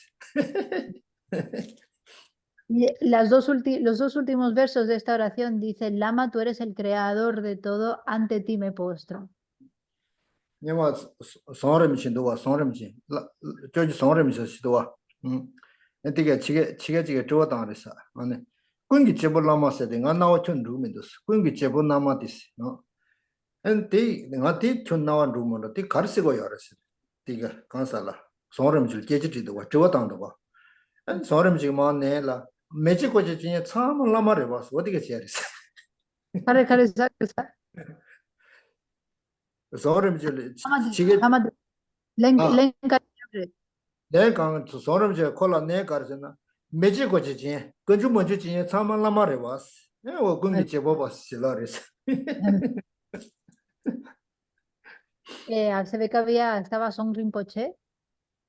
Y los dos últimos versos de esta oración dicen, Lama, tú eres el creador de todo, ante ti me postro. 냐마 성어름신도와 성어름신 저기 성어름신 시도와 엔티게 지게 저어다르사 아니 군기 제보 라마세데 가 나와촌 루멘도스 군기 제보 나마디스 엔티 내가 티 촌나와 루모로 티 가르시고 열었어 티가 간살라 성어름실 깨지지도 와 저어당도 봐 소름 지금 내라 매지 거지 진짜 참 라마를 봤어 어디게 지야리스 Kare, kare, sa, sa. 소름 지 Lama, 지게 lama, len, 아 len, kare. 내가 소름 지 콜라 내 가르잖아 매지 거지 진짜 건주 먼저 진짜 참 라마를 봤어 내가 공기 제보 봤어 실라리스 Se ve que estaba Song Rinpoche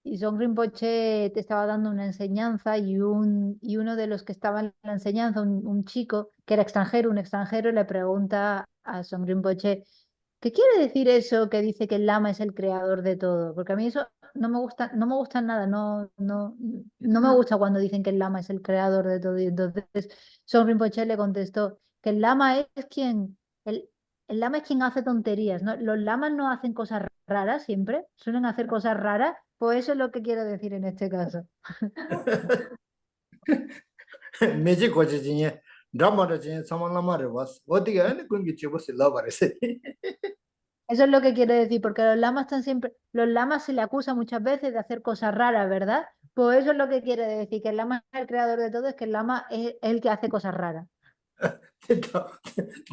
y Song Rinpoche te estaba dando una enseñanza y uno de los que estaba en la enseñanza, un chico que era extranjero, un extranjero, le pregunta a Song Rinpoche, ¿qué quiere decir eso que dice que el lama es el creador de todo? Porque a mí eso no me gusta nada, no me gusta cuando dicen que el lama es el creador de todo. Y entonces Song Rinpoche le contestó que el lama es el lama es quien hace tonterías, ¿no? Los lamas no hacen cosas raras siempre, suelen hacer cosas raras, pues eso es lo que quiero decir en este caso. 매지 거지 진짜 드라마를 진짜 참 라마를 봤어 어디게 아니 공기 제보 실라바리스 Eso es lo que quiero decir, porque los lamas están siempre, los lamas se le acusa muchas veces de hacer cosas raras, ¿verdad? Pues eso es lo que quiere decir, que el lama es el creador de todo, es que el lama es el que hace cosas raras.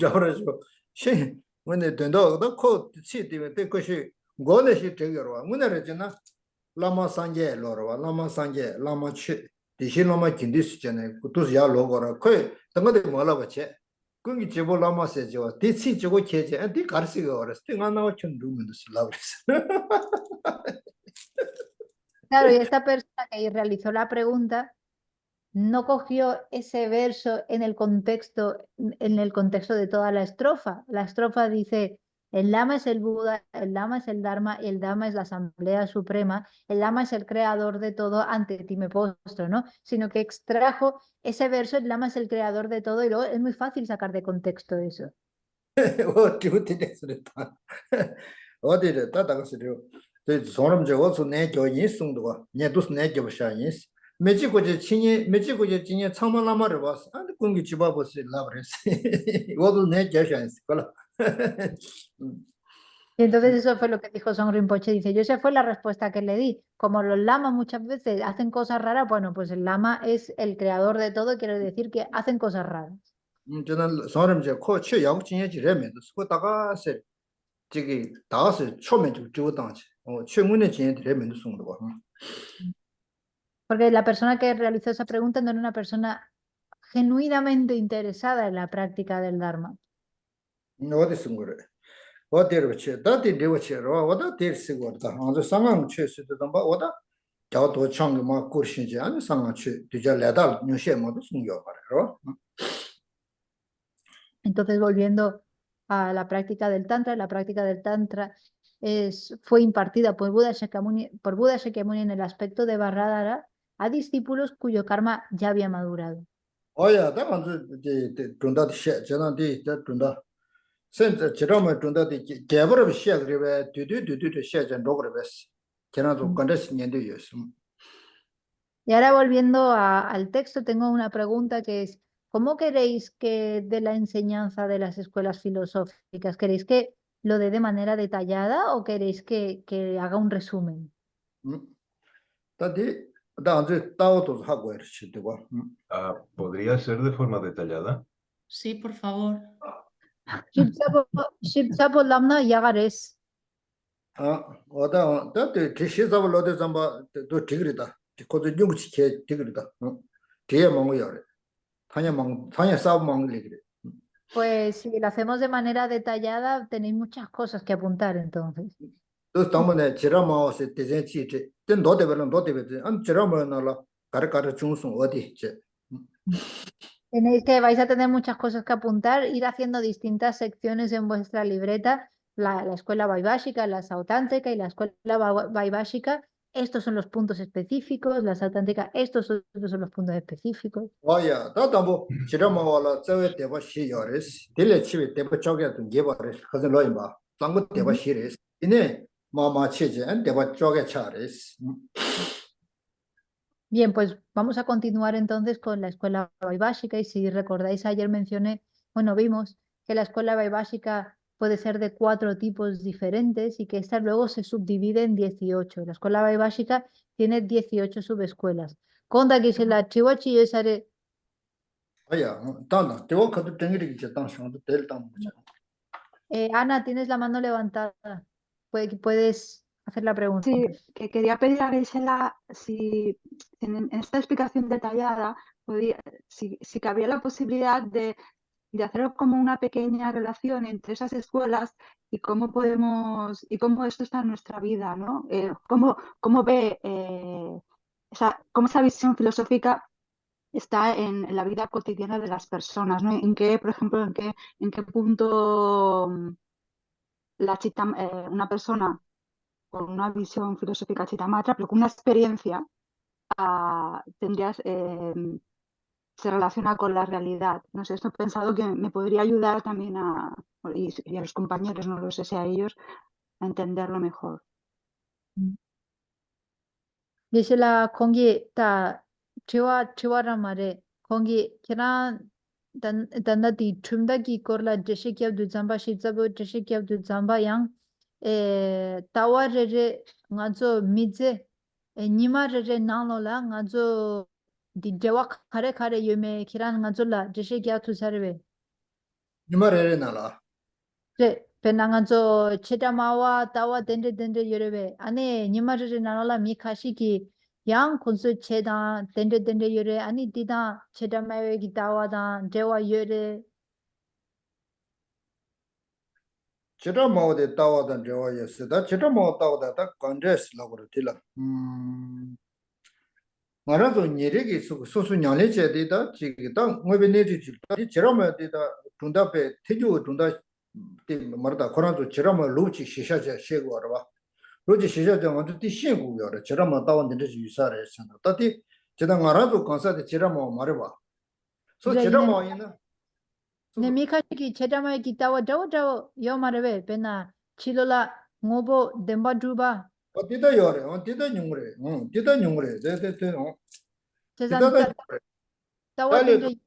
저러죠. 시 근데 된다. 코 치디면 때 것이 고내시 되게로. 문에를 지나 라마 산제 로로. 라마 산제 라마 치 디시 라마 긴디스잖아요. 그것도 야 로고라. 그 등거데 뭐라 버체. 그게 제보 라마세죠. 디치 저거 계제. 디 가르시가 어렸을 때 나와 좀 누면도 슬라브스. Claro, y esta persona que realizó la pregunta no cogió ese verso en el contexto de toda la estrofa. La estrofa dice, el Lama es el Buda, el Lama es el Dharma y el Dhamma es la Asamblea Suprema, el Lama es el creador de todo, ante ti me postro, ¿no? Sino que extrajo ese verso, el Lama es el creador de todo, y luego es muy fácil sacar de contexto eso. 어디 됐었다. 어디를 따다가서요. 저 사람 저 어서 내 교인 송도가 내도 내 교샤인스. 매지고지 친이 매지고지 진이 참말라 말을 봤어. 아니 공기 집어 보시 라브레스. 어도 내 교샤인스. 콜라. Y entonces eso fue lo que dijo Song Rinpoche. Dice, yo esa fue la respuesta que le di. Como los lamas muchas veces hacen cosas raras, bueno, pues el lama es el creador de todo, quiere decir que hacen cosas raras. 저는 사람 저코 야구 진이 지레면도 그다가서 저기 다가서 초면 좀 주었다지. 최문의 진이 지레면도 송도가. Porque la persona que realizó esa pregunta no era una persona genuinamente interesada en la práctica del Dharma. 어디 쓴 거래. 어디로 치 다디 리워치로 와다 데르시고다 아주 상황 최수도 봐 와다 저도 청이 막 고르시지 않은 상황 최 뒤절래다 뉴시에 모두 숨겨 말이로 Entonces, volviendo a la práctica del Tantra fue impartida por Buda Shakyamuni en el aspecto de Vajradhara a discípulos cuyo karma ya había madurado. 어야 다 먼저 이제 준다디 시 저한테 준다 센터 지라마 준다디 개버를 시작을 뒤뒤뒤뒤 시작한 로그를 했어 지나도 건데스 년도였어 Y ahora volviendo al texto, tengo una pregunta que es, ¿cómo queréis que de la enseñanza de las escuelas filosóficas? ¿Queréis que lo dé de manera detallada o queréis que haga un resumen? 다디 다한테 따오도 하고 이렇게 되고 ¿Podría ser de forma detallada? Sí, por favor. Shibtsapo lamna yagares. 어다 다들 지시잡을 얻어 잡아 또 디그리다 거기 용치 개 디그리다 뒤에 먹어요 타냐 싸움 먹으려 그래 Pues si lo hacemos de manera detallada, tenéis muchas cosas que apuntar entonces. 또 당번에 지라마오스 대전치 된 도대별은 도대별 안 지라마나라 가르가르 중송 어디 제 Vais a tener muchas cosas que apuntar, ir haciendo distintas secciones en vuestra libreta, la escuela Vaibhashika, la Sautántrica y la escuela Vaibhashika. Estos son los puntos específicos, la Sautántrica, estos son los puntos específicos. 와야 다다뭐 지라마와라 저에 대바 시요레스 딜레 치베 대바 쪽에 좀 개발레스 그래서 로이마 당고 대바 시레스 이네 마마 체제 안 대바 쪽에 차레스 Bien, pues vamos a continuar entonces con la escuela Vaibhashika y si recordáis ayer mencioné, bueno, vimos que la escuela Vaibhashika puede ser de 4 tipos diferentes y que esta luego se subdivide en 18. La escuela Vaibhashika tiene 18 subescuelas. Conta que se la chihuachi y esa 아야, 땅다. 저거 그것도 땡기리 이제 땅 상도 될 땅. Ana, tienes la mano levantada. Puedes hacer la pregunta. Sí, que quería pedir a Gisela si en esta explicación detallada si cabía la posibilidad de hacer como una pequeña relación entre esas escuelas y cómo podemos y cómo esto está en nuestra vida, ¿no? Cómo ve cómo esa visión filosófica está en la vida cotidiana de las personas, ¿no? En qué, por ejemplo, en qué punto una persona con una visión filosófica chitamatra, pero con una experiencia, se relaciona con la realidad. No sé, esto he pensado que me podría ayudar también y a los compañeros, no lo sé si a ellos, a entenderlo mejor. Gisela, kongi ta chiwa ramare, kongi kiran tanda di chumda ki korla jeshe kyab du zamba shizabo jeshe kyab du zamba yang tawa rere ngazo midze nima rere nalo la ngazo di dewa kare kare yume kiran ngazo la jeshe kyab tu sarve. 니마레레 나라. Pena ngazo cheta mawa tawa dende yorebe. Ane nima rere nalo la mi kashi ki yang kunsu cheda dende yore ani dida cheta mawe ki tawa da dewa yore. 제가 뭐데 따와던 저와 예스다. 제가 뭐 따와다 다 컨제스라고 그러더라. 말아서 니르기 소소 냐레제 되다 지기다 뭐베 내주지. 제가 뭐 되다 tundape teju tunda te marda koranzo chirama luchi shishaja shegu arwa luchi shishaja nganzu ti shegu yore chirama tawan dinde ji yusare sanda tati chida ngarazo kansa de chirama marwa so Mira, chirama ina ne mi kashi ki cheta mawe ki tawa dawa yo marebe pena chilola ngobo demba druba. dida yore dida nyungre de Chezan dida da tawa dende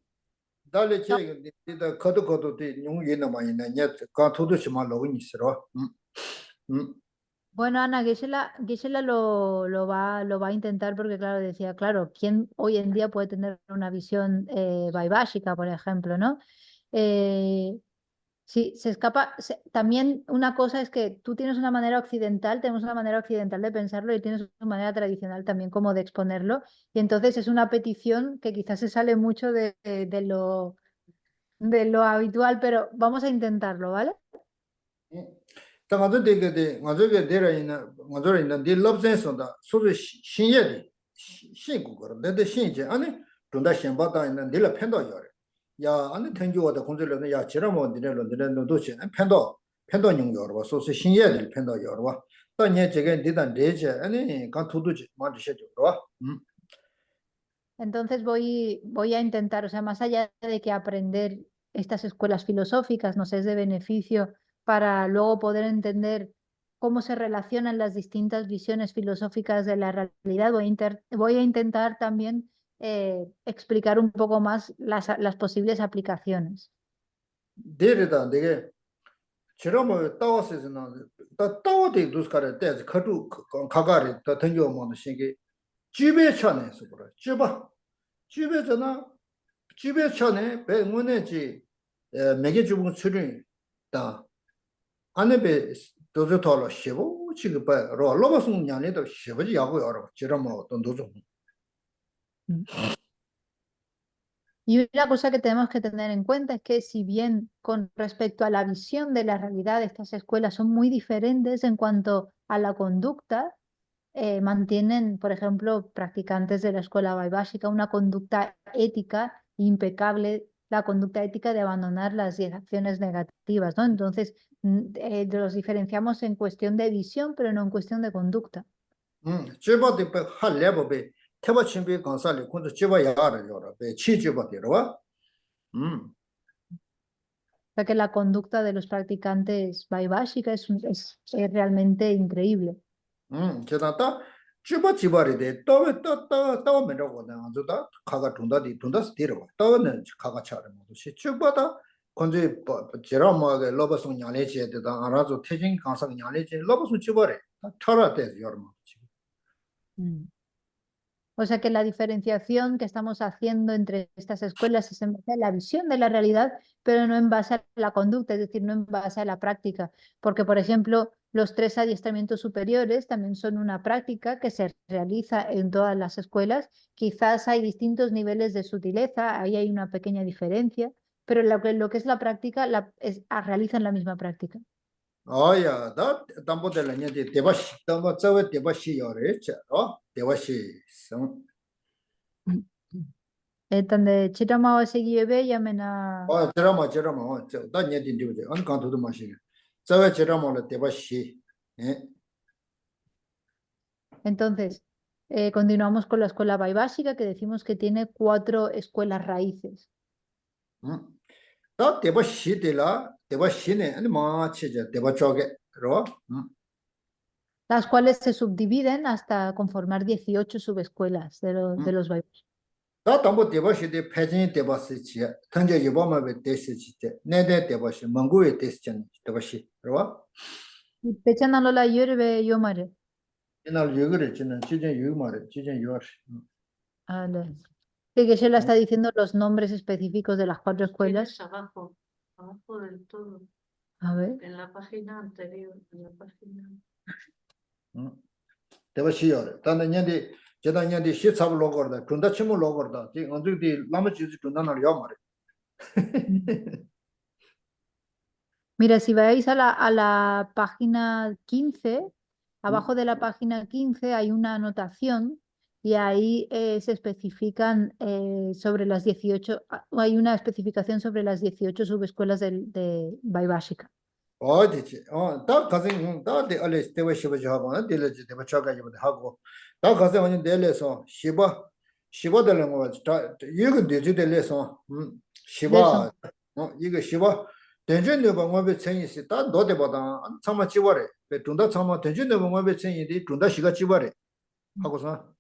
dale che dida kodo de nyung yena ma ina nyat ka thodo shima logo ni sirwa Bueno, Ana, Gisela lo va a intentar porque, claro, decía, claro, ¿quién hoy en día puede tener una visión vaibhásica, por ejemplo, ¿no? Sí, se escapa. También una cosa es que tú tienes una manera occidental, tenemos una manera occidental de pensarlo y tienes una manera tradicional también como de exponerlo. Y entonces es una petición que quizás se sale mucho de lo habitual, pero vamos a intentarlo, ¿vale? 다 가서 되게 가져게 되라 있는 가져라 있는 디 럽센서다 소소 신예리 신고 그런 데데 신제 아니 돈다 신바다 있는 딜라 팬도 요래 야 아니 탱교와다 공절로는 야 지라모 니네로 도치 팬도 용요로 봐 소소 신예리 팬도 요로 봐 또니 제게 디단 레제 아니 간 투두지 마르셔죠 봐 Entonces voy a intentar, o sea, más allá de que aprender estas escuelas filosóficas nos es de beneficio para luego poder entender cómo se relacionan las distintas visiones filosóficas de la realidad, voy a intentar también explicar un poco más las posibles aplicaciones. 데르다 되게 지라모 따와서는 따와데 두스카레 데스 카두 가가리 더 탱교 뭐는 신기 집에 차네서 그래 집에잖아 집에 차네 배문에지 매개 주분 출이 다 안에 배 도저 털어 쉬고 지금 봐 로바송 냐네도 쉬버지 야고 여러 지라모 어떤 도저 Y una cosa que tenemos que tener en cuenta es que si bien con respecto a la visión de la realidad estas escuelas son muy diferentes en cuanto a la conducta, mantienen, por ejemplo, practicantes de la escuela vaibhásica una conducta ética impecable, la conducta ética de abandonar las 10 acciones negativas, ¿no? Entonces, los diferenciamos en cuestión de visión, pero no en cuestión de conducta. 제바데 배 할래버 배 태바 친비 간살이 군도 제바 야를 여러 배 치주바데로 O sea que la conducta de los practicantes vaibhásica es realmente increíble. 제다다 지바리데 또또 메로고 나저다 가가 둔다스 데로 또는 가가 차를 모두 시주바다 건지 제라마게 로버송 냐레제다 알아서 태진 강상 냐레제 로버송 지바리 차라데 여러 O sea que la diferenciación que estamos haciendo entre estas escuelas es en base a la visión de la realidad, pero no en base a la conducta, es decir, no en base a la práctica. Porque, por ejemplo, los 3 adiestramientos superiores también son una práctica que se realiza en todas las escuelas. Quizás hay distintos niveles de sutileza, ahí hay una pequeña diferencia, pero lo que es la práctica realizan la misma práctica. 아야, 다 담보 될라냐지 대바시 담보 저거 대바시 요래체 대바시 성 Entonces, chirama seguibe yamena. 드라마 저다 녀디 디부제 안 간도도 마시네 저거 드라마를 대바시 예 Entonces, continuamos con la escuela baibásica, que decimos que tiene 4 escuelas raíces. 다 대바시 되라 대바시네 아니 마치제 대바쪽에 로 Las cuales se subdividen hasta conformar 18 subescuelas de los baibásicos. 다 담보 대바시 대 패진 대바시지 던제 이범에 대시지 내대 대바시 몽고에 대시지 대바시 로 Y pechanalo la yorbe yomare. 이날 유거를 지는 지진 유마를 지진 유어 Vale. Que se la está diciendo los nombres específicos de las 4 escuelas. Tienes abajo, abajo del todo, A ver. en la página anterior, en la página. 대바시요. 단데 녀디 제가 녀디 시sab을 로거다. 군다 침을 로거다. 지 언저디 라마지지 군다나 요 말에. Mira, si vais a la página 15, abajo de la página 15 hay una anotación y ahí se especifican sobre las 18, hay una especificación sobre las 18 subescuelas de Vaibhashika. 어디지? 다 가진 다데 알레스 대바시버지 하고 딜레지 대바차가지 하고 다 가진 아니 델레서 시바들은 거 이거 되지델레서 시바 이거 시바 대전의 방법에 챙이시 다 너데보다 참마 지버래 둔다 참마 대전의 방법에 챙이디 둔다 시가 지버래 하고서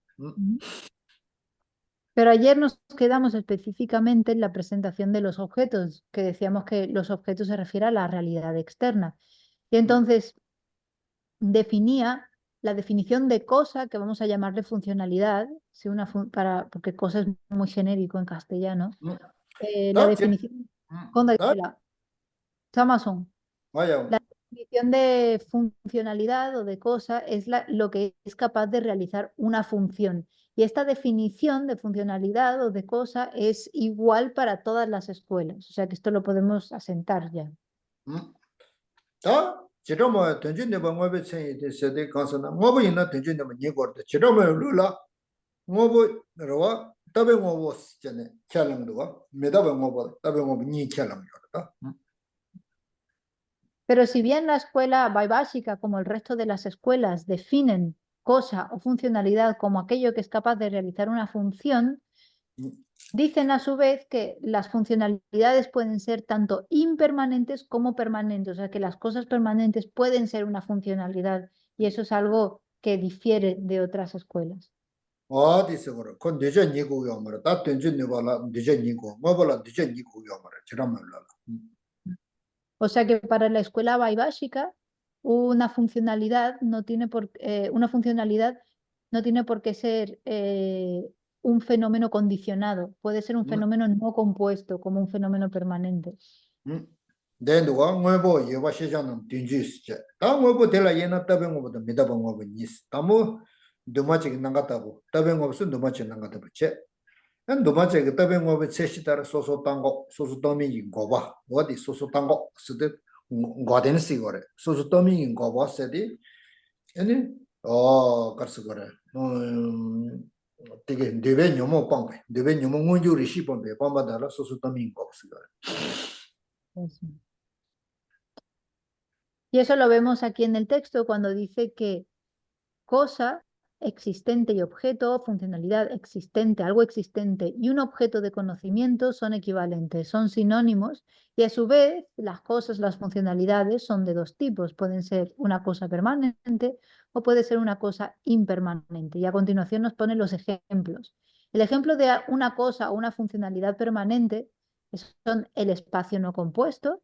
Pero ayer nos quedamos específicamente en la presentación de los objetos, que decíamos que los objetos se refieren a la realidad externa. Y entonces definía la definición de cosa, que vamos a llamarle funcionalidad, si porque cosa es muy genérico en castellano. La definición Amazon. La definición de funcionalidad o de cosa es lo que es capaz de realizar una función. Y esta definición de funcionalidad o de cosa es igual para todas las escuelas. O sea que esto lo podemos asentar ya. 지금은 던진데 방법에 챙이 세대 가서나 뭐뭐 있나 던진데 뭐 니거든 지금은 룰라 뭐뭐로 답에 뭐뭐 쓰잖아 찰랑도 메답에 뭐뭐 답에 뭐니 찰랑이다 Pero si bien la escuela Vaibhashika, como el resto de las escuelas, definen cosa o funcionalidad como aquello que es capaz de realizar una función, dicen a su vez que las funcionalidades pueden ser tanto impermanentes como permanentes, o sea que las cosas permanentes pueden ser una funcionalidad y eso es algo que difiere de otras escuelas. 어디서 그래 그 늦어 니고요 말아 다 던진데 봐라 늦어 니고 뭐 봐라 늦어 니고요 말아 지금은 룰라 O sea que para la escuela Vaibhashika una funcionalidad no tiene por qué ser un fenómeno condicionado, puede ser un fenómeno no compuesto, como un fenómeno permanente. 내가 뭐뭐 예바 시장은 딘지스제 다 뭐뭐 될라 얘나 답은 거보다 미답은 거 니스 다뭐 도마치 나가다고 답은 없으면 도마치 나가다 버체 난 도마치 그 답은 거 세시다라 소소 땅고 소소 도미인 거봐 어디 소소 땅고 쓰듯 거든 시거래 소소 도미인 거봐 세디 아니 가서 그래 되게 되게 너무 빵배 되게 너무 문주리 시범배 밤마다 소소 도미인 거 쓰거래 Y eso lo vemos aquí en el texto cuando dice que cosa existente y objeto, funcionalidad existente, algo existente y un objeto de conocimiento son equivalentes, son sinónimos y a su vez las cosas, las funcionalidades son de 2 tipos, pueden ser una cosa permanente o puede ser una cosa impermanente. Y a continuación nos pone los ejemplos. El ejemplo de una cosa o una funcionalidad permanente son el espacio no compuesto,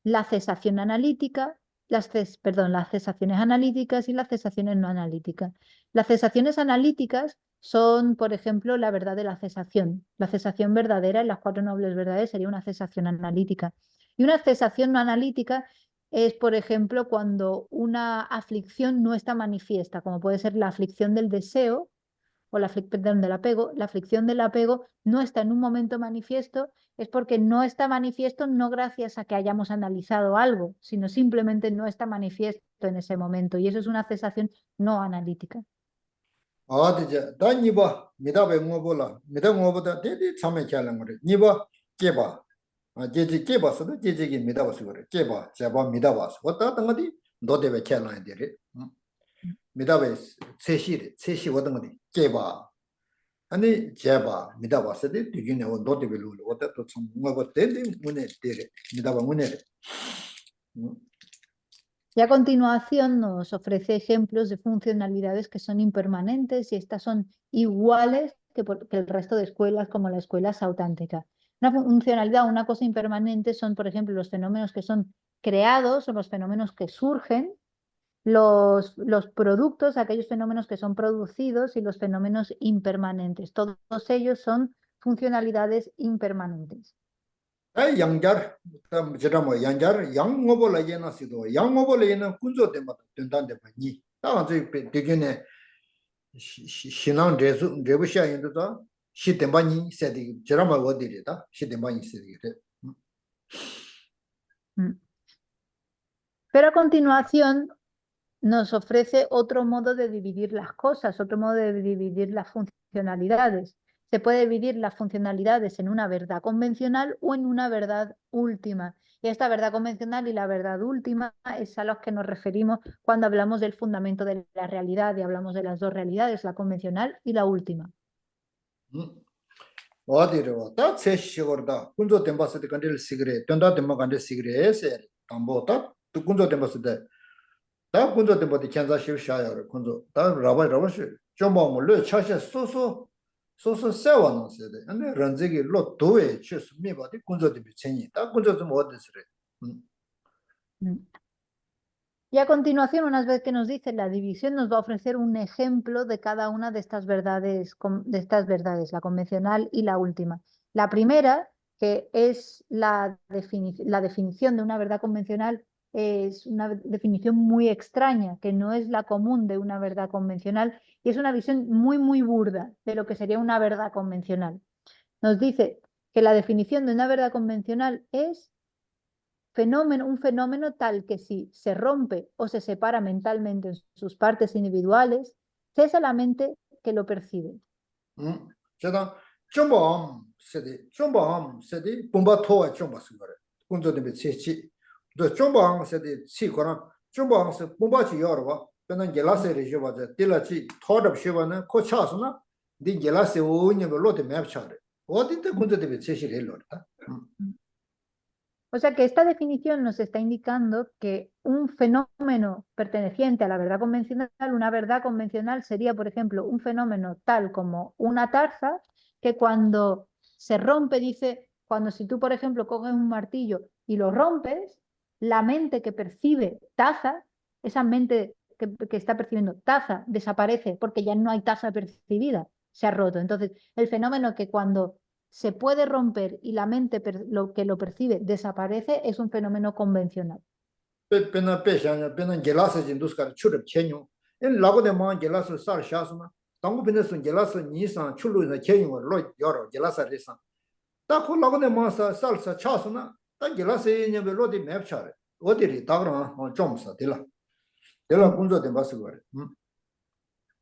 la cesación analítica, las cesaciones analíticas y las cesaciones no analíticas. Las cesaciones analíticas son, por ejemplo, la verdad de la cesación. La cesación verdadera en las cuatro nobles verdades sería una cesación analítica. Y una cesación no analítica es, por ejemplo, cuando una aflicción no está manifiesta, como puede ser la aflicción del deseo o perdón, del apego. La aflicción del apego no está en un momento manifiesto, es porque no está manifiesto no gracias a que hayamos analizado algo, sino simplemente no está manifiesto en ese momento. Y eso es una cesación no analítica. 어디제 다 니바 미다베 뭐볼라 미다 뭐보다 데데 참에 캬는 거래 니바 깨봐 제지 깨봐서도 제지기 미다버서 그래 깨봐 제바 미다버서 왔다 당어디 너데베 캬는 데래 미다베 세시 어떤 거디 깨봐 아니 제바 미다버서데 디기네 너데베 루로 왔다 또참 뭐가 데데 문에 데래 미다바 문에 Y a continuación nos ofrece ejemplos de funcionalidades que son impermanentes y estas son iguales que el resto de escuelas, como la escuela sautántica. Una funcionalidad, una cosa impermanente son, por ejemplo, los fenómenos que son creados o los fenómenos que surgen, los productos, aquellos fenómenos que son producidos y los fenómenos impermanentes. Todos ellos son funcionalidades impermanentes. 양자르 제가 뭐 양자르 양모볼라 예나시도 양모볼라 예나 군조 때마다 된다는데 봐니 다 되게네 신앙 레부샤 인도다 시템바니 세디 제가 뭐 어디리다 시템바니 세디 Pero a continuación nos ofrece otro modo de dividir las cosas, otro modo de dividir las funcionalidades. Se puede dividir las funcionalidades en una verdad convencional o en una verdad última. Y esta verdad convencional y la verdad última es a los que nos referimos cuando hablamos del fundamento de la realidad y hablamos de las dos realidades, la convencional y la última. 어디로 다 세시거다 군조 템바스데 간들 시그레 던다 템바 간들 시그레세 담보다 또 군조 템바스데 다 군조 템바데 캔자 시샤야로 군조 다 라바시 좀바물로 차셔 소소 세워는 세데 근데 런지기 로 도에 추스 미바데 군조 템비 체니 다 군조 좀 어디스레 Y a continuación, una vez que nos dice la división, nos va a ofrecer un ejemplo de cada una de estas verdades, la convencional y la última. La primera, que es la definición de una verdad convencional, es una definición muy extraña, que no es la común de una verdad convencional, y es una visión muy, muy burda de lo que sería una verdad convencional. Nos dice que la definición de una verdad convencional es un fenómeno tal que si se rompe o se separa mentalmente en sus partes individuales, cesa la mente que lo percibe. 제가 좀밤 세디 bomba 토와 좀 봤어 그래 군조들이 체치 또 좀밤 세디 치거나 좀밤서 bomba치 여러 봐 그는 gelase rejo바자 딜라치 토럽 쉬바나 코차스나 디 gelase 오냐고 로데 맵차래 어디때 군조들이 체시를 해로다 O sea que esta definición nos está indicando que un fenómeno perteneciente a la verdad convencional, una verdad convencional sería, por ejemplo, un fenómeno tal como una taza, que cuando se rompe, cuando si tú, por ejemplo, coges un martillo y lo rompes, la mente que percibe taza, esa mente que está percibiendo taza, desaparece porque ya no hay taza percibida, se ha roto. Entonces, el fenómeno que cuando se puede romper y la mente lo que lo percibe desaparece es un fenómeno convencional. pena gelase jinduskar churup chenyu en lago de man gelase sar shasuna tangu pena sun gelase nisan chulu na chenyu lo yoro gelase resan ta ko lago de man sa salsa chasuna ta gelase nyebe lo de mapchare odiri dagra jomsa dela kunzo de basugare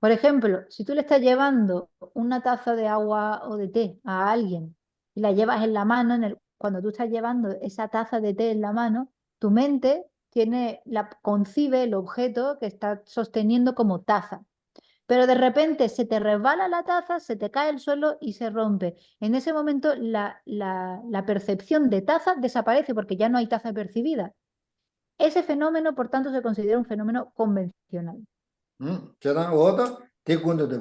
Por ejemplo, si tú le estás llevando una taza de agua o de té a alguien y la llevas en la mano, cuando tú estás llevando esa taza de té en la mano, tu mente concibe el objeto que está sosteniendo como taza. Pero de repente se te resbala la taza, se te cae el suelo y se rompe. En ese momento la percepción de taza desaparece porque ya no hay taza percibida. Ese fenómeno, por tanto, se considera un fenómeno convencional. 제가 어다 대군도데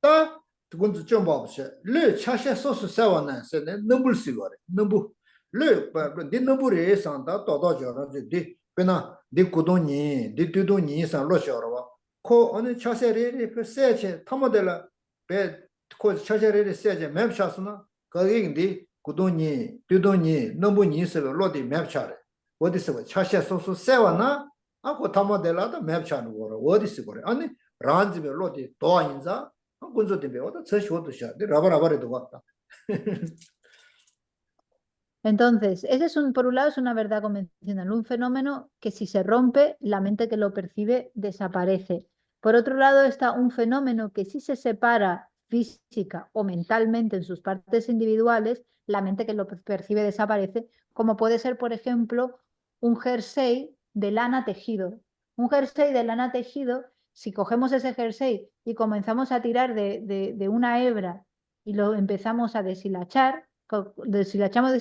다 군도 좀 봐보세 르 차샤 소스 세워나 세네 넘불시 거래 넘부 르 디 넘부레 산다 도도저로 디 베나 디 구도니 디 뚜도니 산 로셔로 코 어느 차세리 그 세체 타모델라 배 코스 차자리를 세제 맵샷스나 거기인데 구동이 뒤동이 너무니 있어요 로디 맵샷 어디서 차샤 소소 세와나 아고 타모델라다 맵샷 거로 어디서 거래 아니 란지베 로디 도아인자 군조디베 어디 저시오도 샤 라바라바레도 왔다 Entonces, ese es por un lado, es una verdad convencional, un fenómeno que si se rompe, la mente que lo percibe desaparece. Por otro lado, está un fenómeno que si se separa física o mentalmente en sus partes individuales, la mente que lo percibe desaparece, como puede ser, por ejemplo, un jersey de lana tejido. Un jersey de lana tejido, si cogemos ese jersey y comenzamos a tirar de una hebra y lo empezamos a deshilachar, deshilachamos,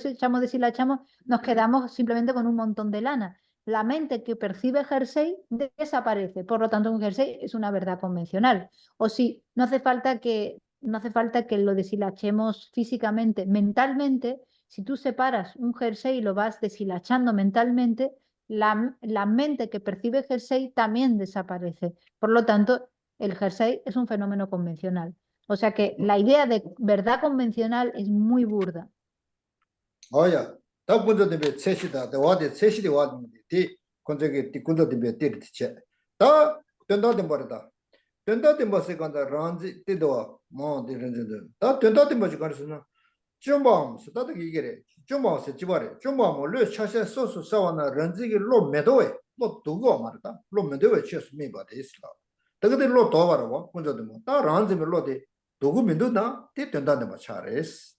nos quedamos simplemente con un montón de lana. La mente que percibe jersey desaparece, por lo tanto un jersey es una verdad convencional. O si no hace falta que lo deshilachemos físicamente, mentalmente, si tú separas un jersey y lo vas deshilachando mentalmente, la mente que percibe jersey también desaparece. Por lo tanto, el jersey es un fenómeno convencional. O sea que la idea de verdad convencional es muy burda. 어야 다 군조디베 세시다 와데 세시디 와디 군조게 군조디베 띠르티체 다 된다된 버다 된다된 버세 간다 란지 띠도 뭐 되는데 다 된다된 버지 간스나 좀바스 다도 이게래 좀바스 지바래 좀바모 르 차샤 소소 사와나 란지게 로 메도에 로 두고 말다 로 메도에 치스 미바데 있어 다그데 로 도바라고 군조디모 다 란지베 로데 두고 민도나 띠 된다된 버 차레스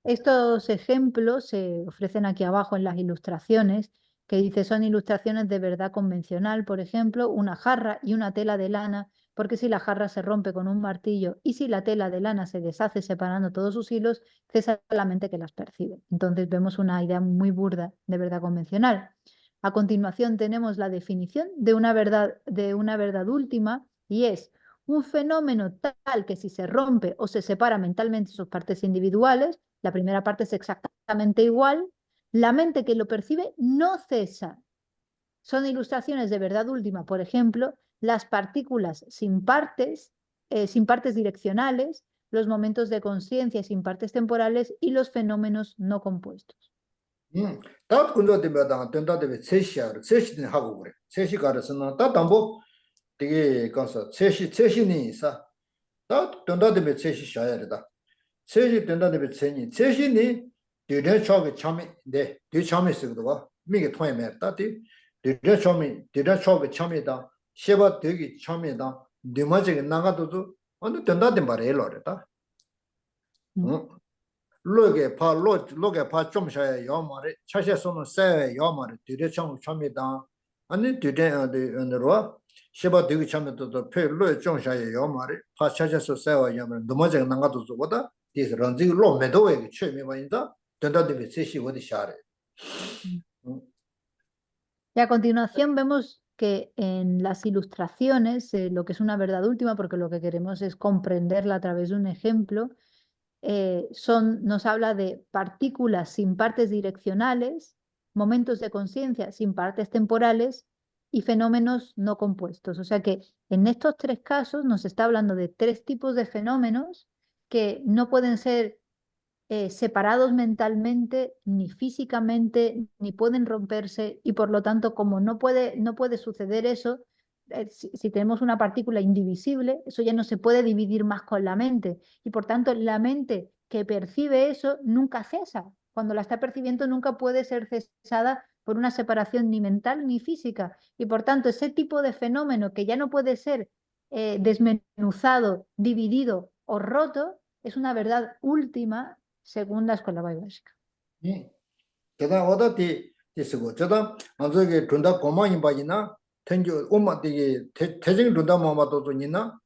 Estos ejemplos se ofrecen aquí abajo en las ilustraciones, que dice son ilustraciones de verdad convencional, por ejemplo, una jarra y una tela de lana, porque si la jarra se rompe con un martillo y si la tela de lana se deshace separando todos sus hilos, cesa la mente que las percibe. Entonces vemos una idea muy burda de verdad convencional. A continuación tenemos la definición de una verdad última y es un fenómeno tal que si se rompe o se separa mentalmente sus partes individuales, la primera parte es exactamente igual, la mente que lo percibe no cesa. Son ilustraciones de verdad última, por ejemplo, las partículas sin partes direccionales, los momentos de conciencia sin partes temporales y los fenómenos no compuestos. 다 군조디베다 된다데베 세시든 하고 그래 세시 가르스나 다 담보 되게 가서 세시니 사 다 된다데베 세시 샤야르다 세시 된다데베 세시니 뒤에 처음에 네 뒤에 처음에 쓰거든 봐 미게 통해매 따디 뒤에 처음에 처음이다 셰바 되게 처음이다 뒤마저게 나가도도 어느 된다데 말해라다 로게 파 좀 샤야 요마레 차샤소는 세 요마레 뒤에 처음이다 아니 뒤에 어느로 셰바 되게 처음에도 페로 좀 샤야 요마레 파 차샤소 세와 요마레 뒤마저게 나가도도 보다 디스 런지 로 메도에 최미바인다 Y a continuación vemos que en las ilustraciones, lo que es una verdad última, porque lo que queremos es comprenderla a través de un ejemplo, nos habla de partículas sin partes direccionales, momentos de conciencia sin partes temporales y fenómenos no compuestos. O sea que en estos tres casos nos está hablando de tres tipos de fenómenos que no pueden ser separados mentalmente, ni físicamente, ni pueden romperse, y por lo tanto, como no puede suceder eso, si tenemos una partícula indivisible, eso ya no se puede dividir más con la mente, y por tanto la mente que percibe eso nunca cesa. Cuando la está percibiendo nunca puede ser cesada por una separación ni mental ni física, y por tanto ese tipo de fenómeno que ya no puede ser desmenuzado, dividido o roto, es una verdad última según la escuela básica. 제가 어디 있고 저다 먼저게 준다 고마인 바이나 텐조 엄마 되게 대정 준다 마마도 존이나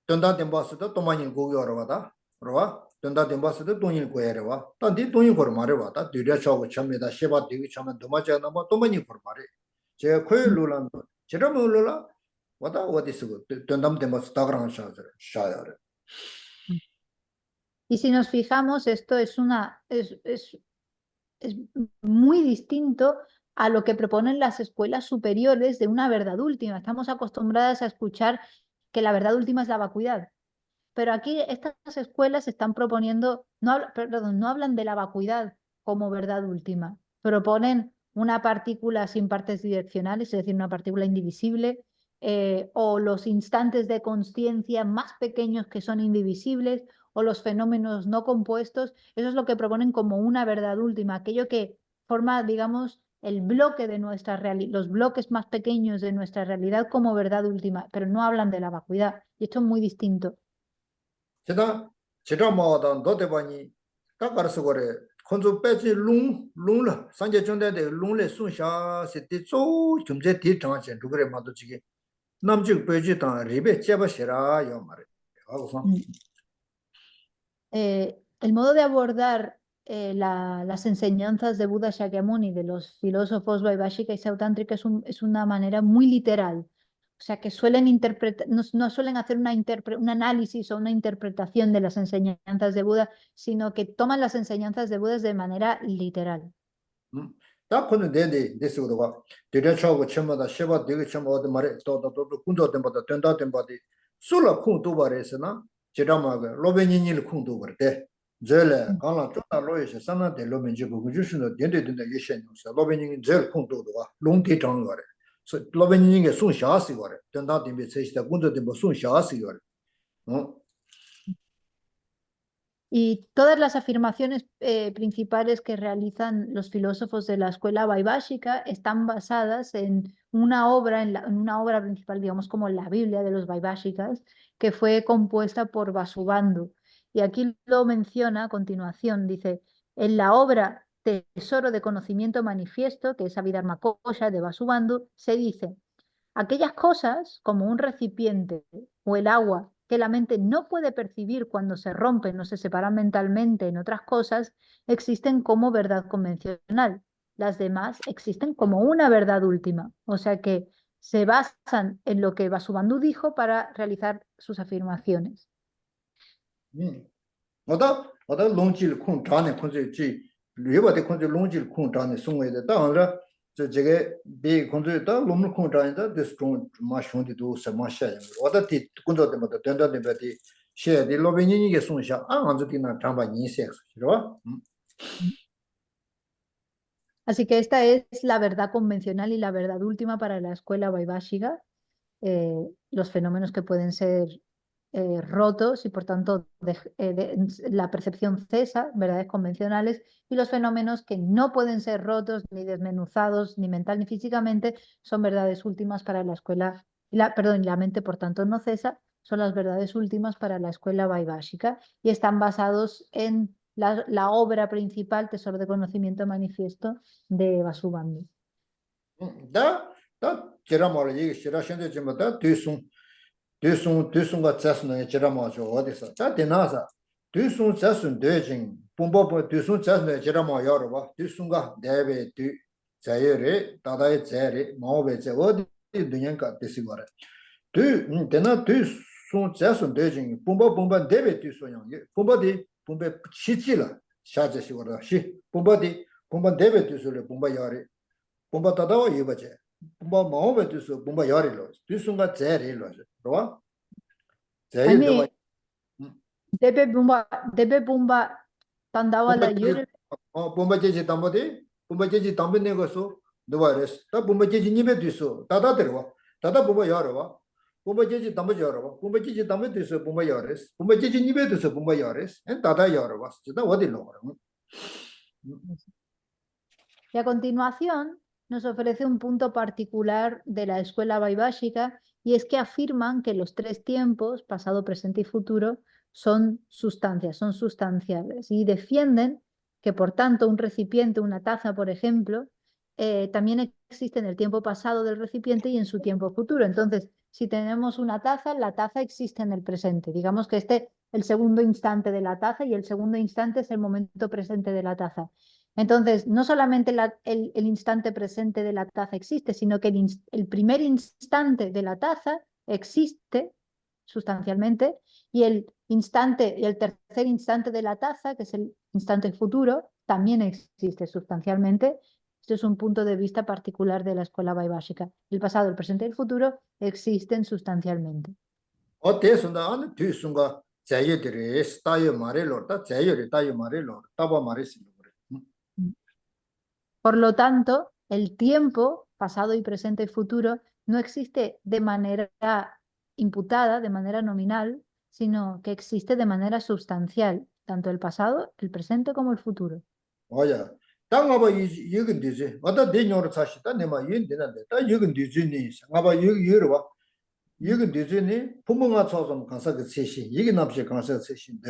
된다 덴바스도 또 많이 고겨러 와다 그러와 된다 덴바스도 돈이 고여와 단디 돈이 고러 말해 와다 뒤려 저거 참에다 셰바 되게 참에 도마자나 뭐 또 많이 고러 말해 제가 코일 룰란 제가 몰라 와다 어디 있고 된다 덴바스 다그랑 샤야래 Y si nos fijamos, esto es muy distinto a lo que proponen las escuelas superiores de una verdad última. Estamos acostumbradas a escuchar que la verdad última es la vacuidad. Pero aquí estas escuelas están proponiendo, no hablan de la vacuidad como verdad última, proponen una partícula sin partes direccionales, es decir, una partícula indivisible, o los instantes de consciencia más pequeños que son indivisibles, o los fenómenos no compuestos. Eso es lo que proponen como una verdad última, aquello que forma, digamos, el bloque de nuestra realidad, los bloques más pequeños de nuestra realidad como verdad última, pero no hablan de la vacuidad, y esto es muy distinto. 제가 지라마다 너대바니 다가르서 거래 콘조 빼지 룽라 상제 정대의 룽레 순샤 세티 조 좀제 뒤장전 그래 마도 지게 남직 빼지 다 리베 제바시라 요 말에 하고서 El modo de abordar las enseñanzas de Buda Shakyamuni, de los filósofos Vaibhashika y Sautántrika, es una manera muy literal. O sea, que suelen interpretar, no suelen hacer un análisis o una interpretación de las enseñanzas de Buda, sino que toman las enseñanzas de Buda de manera literal. 다 코는 데데 데스고도가 데려차고 첨마다 셰바 되게 첨마도 말에 또또 군도 된보다 된다 된바디 술라 쿵도 바레스나 지라마가 로베니니를 쿵도 버데 제레 강라 쪼다 로이시 산나데 로벤지 보고 주시는 데데데 예션요서 로베니니 젤 쿵도도가 롱티 장거래 로베니니게 순샤시 거래 된다 된비 세시다 군도 된보 순샤시 거래 Y todas las afirmaciones principales que realizan los filósofos de la escuela Vaibhashika están basadas en una obra, en una obra principal, digamos como la Biblia de los Vaibhashikas, que fue compuesta por Vasubandhu. Y aquí lo menciona a continuación, dice, en la obra Tesoro de Conocimiento Manifiesto, que es Abhidharma Kosha de Vasubandhu, se dice, aquellas cosas como un recipiente o el agua que la mente no puede percibir cuando se rompen o se separan mentalmente en otras cosas, existen como verdad convencional. Las demás existen como una verdad última. O sea que se basan en lo que Vasubandhu dijo para realizar sus afirmaciones. 어다 롱질 쿵 자네 콘지 리버데 콘지 롱질 쿵 자네 송외데 다라 저게 비 콘지 다 롱물 쿵 자네다 데스톤 마숑디도 서마샤 어다티 콘도 데마다 된다데베디 셰디 로베니니게 송샤 안한즈디나 담바 니세 그죠? Así que esta es la verdad convencional y la verdad última para la escuela Vaibhashika, los fenómenos que pueden ser rotos y por tanto la percepción cesa, verdades convencionales, y los fenómenos que no pueden ser rotos ni desmenuzados ni mental ni físicamente son verdades últimas para la escuela, perdón, la mente por tanto no cesa, son las verdades últimas para la escuela Vaibhashika y están basados en la obra principal, Tesoro de Conocimiento Manifiesto, de Vasubandhu. 다 제라마를 얘기 시라션데 좀다 뒤숭가 자스는 제라마죠 어디서 다 되나서 뒤숭 자스는 되진 본법 뒤숭 자스는 제라마 여러봐 뒤숭가 대베 뒤 자유를 다다의 제리 마오베 제 어디 눈연가 되시거래 뒤 되나 뒤숭 자스는 되진 본법 대베 뒤숭양 본법이 본배 시지라 샤제시거라 시 본법이 본법 대베 뒤숭을 본법 여리 본법 다다와 이버제 본법 마오베 뒤숭 본법 여리로 뒤숭가 제리로 ¿no? Debe Bumba Tandawala Yuri. Bumba Jeji Tambadi, Bumba Jeji Tambi Negoso, the virus, the Bumba Jeji Nibetuso, Tata Terva, Tata Bumba Yarova, Bumba Jeji Tamba Yarova, Bumba Jeji Tambetuso, Bumba Yaris, Bumba Jeji Nibetuso, Bumba Yaris, and Tata Yarovas, the Wadilor. Y a continuación nos ofrece un punto particular de la escuela Vaibhashika, y es que afirman que los tres tiempos, pasado, presente y futuro, son sustancias, son sustanciales, y defienden que, por tanto, un recipiente, una taza, por ejemplo, también existe en el tiempo pasado del recipiente y en su tiempo futuro. Entonces, si tenemos una taza, la taza existe en el presente. Digamos que el segundo instante de la taza y el segundo instante es el momento presente de la taza. Entonces, no solamente el instante presente de la taza existe, sino que el primer instante de la taza existe sustancialmente y el tercer instante de la taza, que es el instante futuro, también existe sustancialmente. Este es un punto de vista particular de la escuela Vaibhashika. El pasado, el presente y el futuro existen sustancialmente. 어때 순다 안 뒤순가 자유들이 스타일 말을 다 자유를 따유 말을 따봐 말했어 그래. Por lo tanto, el tiempo, pasado y presente y futuro, no existe de manera imputada, de manera nominal, sino que existe de manera sustancial, tanto el pasado, el presente como el futuro. 뭐야 땅아봐 이건 되지 어다 대녀로 사시다 내가 이건 되는데 다 이건 되지니 상아봐 이거 봐 이건 되지니 부모가 처럼 가서 그 세시 이게 납시 가서 세시인데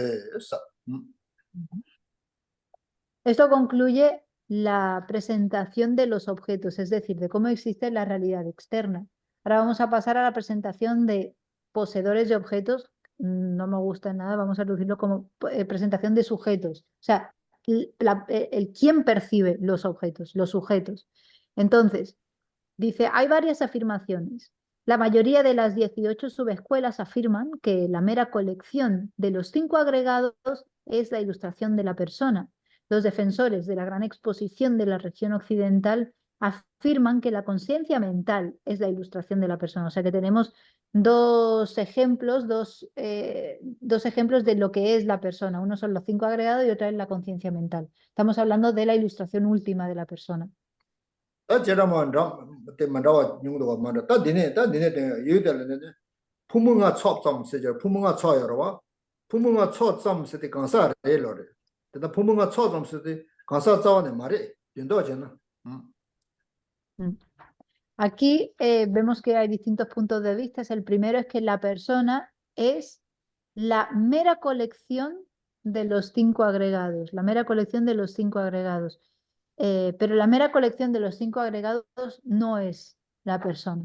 Esto concluye la presentación de los objetos, es decir, de cómo existe la realidad externa. Ahora vamos a pasar a la presentación de poseedores de objetos. No me gusta nada, vamos a reducirlo como presentación de sujetos. O sea, el quién percibe los objetos, los sujetos. Entonces, dice, hay varias afirmaciones. La mayoría de las 18 subescuelas afirman que la mera colección de los 5 agregados es la ilustración de la persona. Los defensores de la gran exposición de la región occidental afirman que la conciencia mental es la ilustración de la persona. O sea que tenemos dos ejemplos de lo que es la persona. Uno son los 5 agregados y otra es la conciencia mental. Estamos hablando de la ilustración última de la persona. 다 제라만 때 만다와 용도가 만다 다 되네 때 유달네 부모가 처점 세죠 부모가 처여와 부모가 처점 세대 강사래로래 다 부모가 처점 세대 강사 자원에 말이 된다잖아 Aquí vemos que hay distintos puntos de vista. El primero es que la persona es la mera colección de los 5 agregados, la mera colección de los 5 agregados. Pero la mera colección de los 5 agregados no es la persona.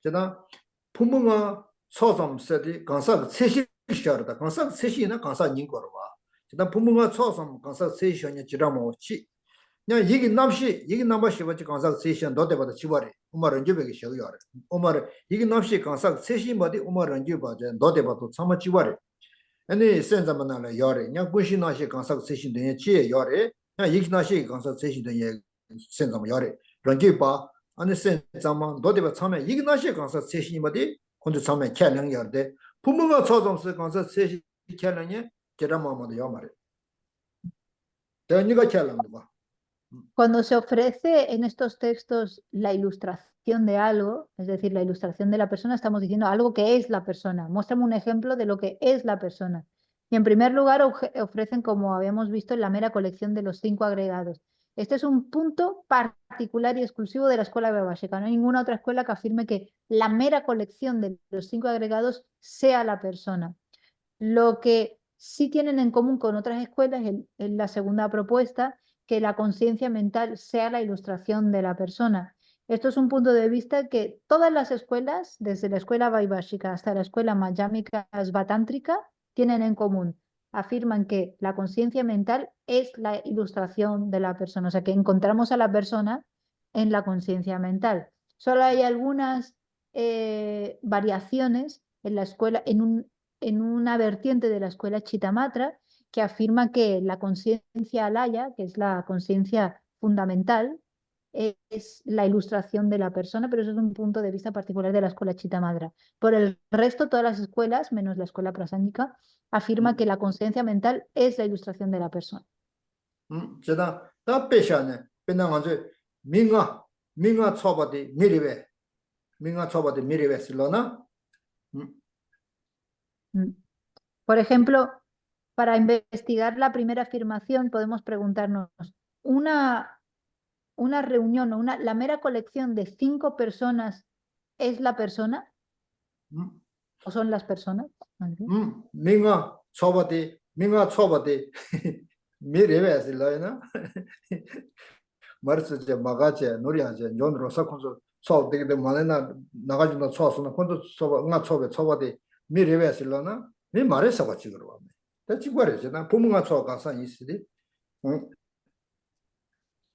제가 부모가 처점 세대 강사 세시 시절다 강사 세시나 강사 인거로 와 제가 부모가 처점 강사 세시냐 지라모치 냐 이게 남바시 버지 강사 세시 너데보다 지버리 우마른 주베기 쉬어요 우마르 이게 남시 강사 세시 뭐디 우마른 주바제 너데보다 참아 지버리 아니 센자만나라 요래 냐 부시나시 강사 세시 되냐 지에 요래 냐 이게 나시 강사 세시 되냐 센자만 요래 런지바 아니 센자만 너데바 참아 이게 나시 강사 세시 뭐디 혼자 참아 캬능 요래 부모가 처점스 강사 세시 캬능에 제라마마도 요 말이 대니가 캬능도 봐 Cuando se ofrece en estos textos la ilustración de algo, es decir, la ilustración de la persona, estamos diciendo algo que es la persona. Muéstrame un ejemplo de lo que es la persona. Y en primer lugar ofrecen, como habíamos visto, la mera colección de los 5 agregados. Este es un punto particular y exclusivo de la escuela básica. No hay ninguna otra escuela que afirme que la mera colección de los 5 agregados sea la persona. Lo que sí tienen en común con otras escuelas es la segunda propuesta, que la conciencia mental sea la ilustración de la persona. Esto es un punto de vista que todas las escuelas, desde la escuela Vaibhashika hasta la escuela Madhyamika Svatántrika, tienen en común. Afirman que la conciencia mental es la ilustración de la persona, o sea que encontramos a la persona en la conciencia mental. Solo hay algunas variaciones en la escuela, en una vertiente de la escuela Chittamatra, que afirma que la conciencia alaya, que es la conciencia fundamental, es la ilustración de la persona, pero eso es un punto de vista particular de la escuela Chittamatra. Por el resto, todas las escuelas, menos la escuela prasánica, afirma que la conciencia mental es la ilustración de la persona. 제가 다 빼샤네 빼나가지고 민가 쳐봐도 미리베 쓸러나 Por ejemplo, para investigar la primera afirmación podemos preguntarnos, ¿una reunión o la mera colección de 5 personas es la persona? ¿O son las personas? 민가 쳐봐도 미리베 쓸러나 말쓰제 마가제 노리하제 논으로 사콘서 되게 많이나 나가지나 쳐서나 콘도 쳐봐도 미리베 쓸러나 미 말해서 같이 그러고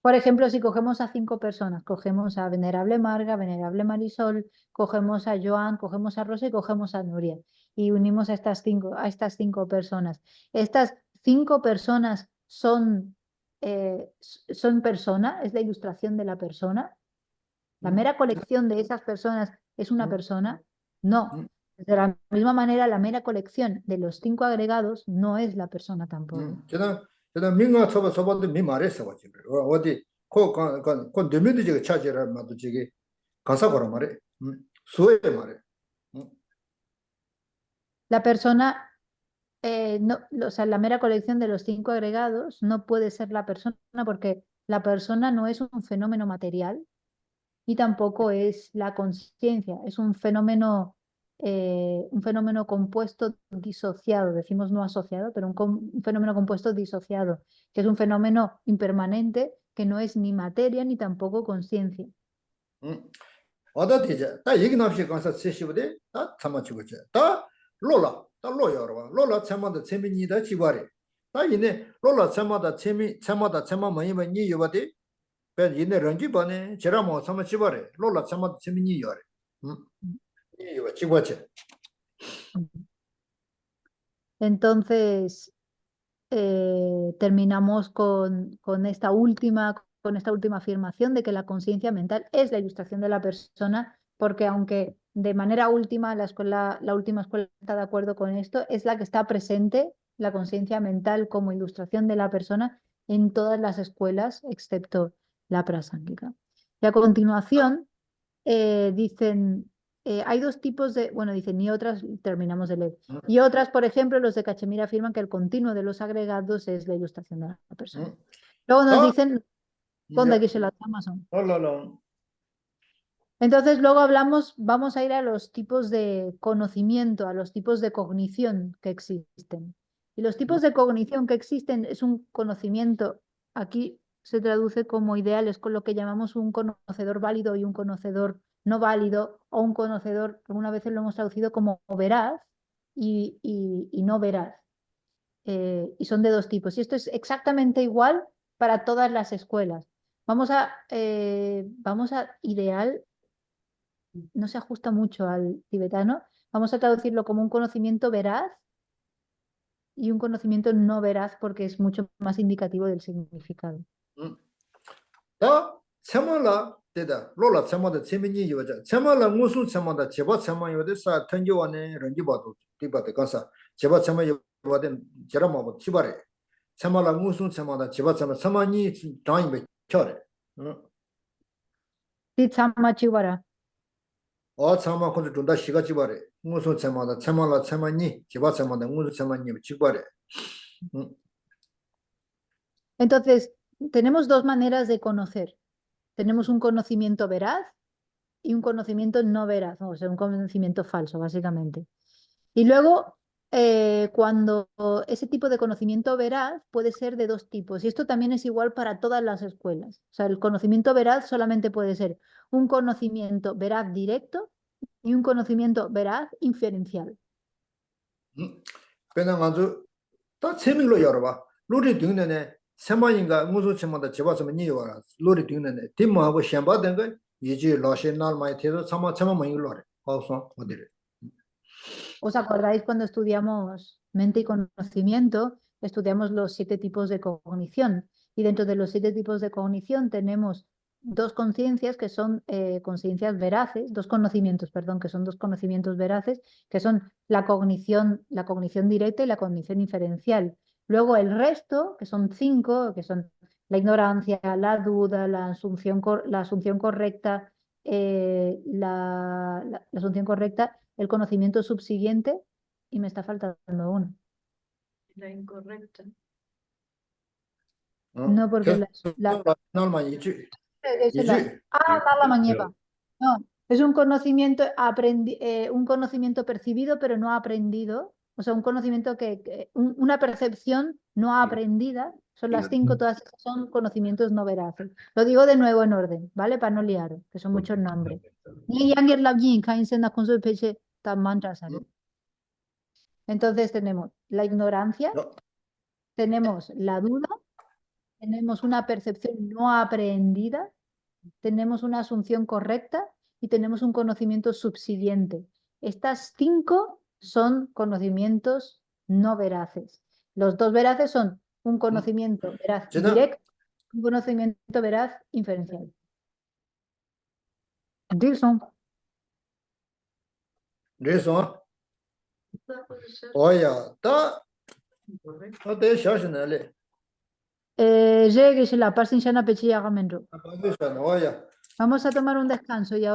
Por ejemplo, si cogemos a 5 personas, cogemos a Venerable Marga, Venerable Marisol, cogemos a Joan, cogemos a Rosa y cogemos a Nuria y unimos a estas 5 personas. Estas 5 personas son personas, es la ilustración de la persona. La mera colección de esas personas es una persona. No, De la misma manera, la mera colección de los 5 agregados no es la persona tampoco. 제가 민가 소바도 미 말했어 가지고 어디 그 되면도 제가 찾으라 말도 저기 가사 거라 말해. 수에 말해. La persona, o sea, la mera colección de los 5 agregados no puede ser la persona porque la persona no es un fenómeno material y tampoco es la conciencia, es un fenómeno compuesto disociado, decimos no asociado, pero un fenómeno compuesto disociado, que es un fenómeno impermanente que no es ni materia ni tampoco conciencia. 어디 되자. 다 얘기 없이 가서 세시부대 다 참아치고 자. 다 로라 로여라. 로라 참마다 재미니다 지바리. 다 이네 로라 참마다 참마다 뭐이면 니 요바디. 배 이네 런지 번에 제라 뭐 참아 지바리. 로라 참마다 재미니 요래. 니 요바 지바체. Entonces, terminamos con esta última afirmación de que la conciencia mental es la ilustración de la persona, porque aunque de manera última la última escuela está de acuerdo con esto, es la que está presente, la conciencia mental como ilustración de la persona en todas las escuelas, excepto la prasángika. Y a continuación dicen... hay 2 tipos de, bueno, dicen, y otras, terminamos de leer. Y otras, por ejemplo, los de Cachemira afirman que el continuo de los agregados es la ilustración de la persona. Luego nos dicen, ¿dónde aquí se las Amazon? Entonces, luego vamos a ir a los tipos de conocimiento, a los tipos de cognición que existen. Y los tipos de cognición que existen es un conocimiento, aquí se traduce como ideales, con lo que llamamos un conocedor válido y un conocedor no válido, o un conocedor, algunas veces lo hemos traducido como veraz y no veraz. Y son de 2 tipos. Y esto es exactamente igual para todas las escuelas. Vamos a ideal, no se ajusta mucho al tibetano, vamos a traducirlo como un conocimiento veraz y un conocimiento no veraz porque es mucho más indicativo del significado. 다 참말라 되다. 로라 참마다 재미니 요자. 참말라 무슨 참마다 제바 참마 요데 사 턴교원에 런지 봐도 디바데 가서 제바 참마 요데 제라마 치바레. 참말라 무슨 참마다 제바 참마 참마니 장이베 켜레. Titsama Chiwara. 참마 콘도 돈다 시가 치바레. 무슨 참마다 참말라 참마니 제바 참마다 무슨 참마니 치바레. Entonces, tenemos 2 maneras de conocer. Tenemos un conocimiento veraz y un conocimiento no veraz, o sea, un conocimiento falso, básicamente. Y luego, cuando ese tipo de conocimiento veraz puede ser de 2 tipos, y esto también es igual para todas las escuelas. O sea, el conocimiento veraz solamente puede ser un conocimiento veraz directo y un conocimiento veraz inferencial. 그냥 아주 다 재미로 열어봐. 로리 등내네 세마인가 무슨 참마다 제바서면 니와라. 로리 등내네 뒷마하고 샴바된 거 이제 러시아 날마에 태도 참마 많이 로래. 하우스 어디래. ¿Os acordáis cuando estudiamos mente y conocimiento? Estudiamos los 7 tipos de cognición. Y dentro de los 7 tipos de cognición tenemos 2 conciencias que son conciencias veraces, 2 conocimientos, perdón, que son 2 conocimientos veraces, que son la cognición directa y la cognición inferencial. Luego el resto, que son 5, que son la ignorancia, la duda, la asunción correcta, la asunción correcta, el conocimiento subsiguiente, y me está faltando uno. La incorrecta. No, porque 날마 이주. Nala Mañeva. No, es un conocimiento percibido pero no aprendido. O sea, un conocimiento una percepción no aprendida. Son las 5, todas son conocimientos no veraces. Lo digo de nuevo en orden, ¿vale? Para no liaros, que son muchos nombres. Entonces tenemos la ignorancia, tenemos la duda, tenemos una percepción no aprendida, tenemos una asunción correcta y tenemos un conocimiento subsiguiente. Estas 5 son conocimientos no veraces. Los 2 veraces son un conocimiento veraz directo y un conocimiento veraz inferencial. Dilson. 그래서 Esta puede ser Oya, ta, incorrecta. ta de shashinale. Llegue, se la pasen, ya no pechilla, gamenro. Oya. Vamos a tomar un descanso y ahora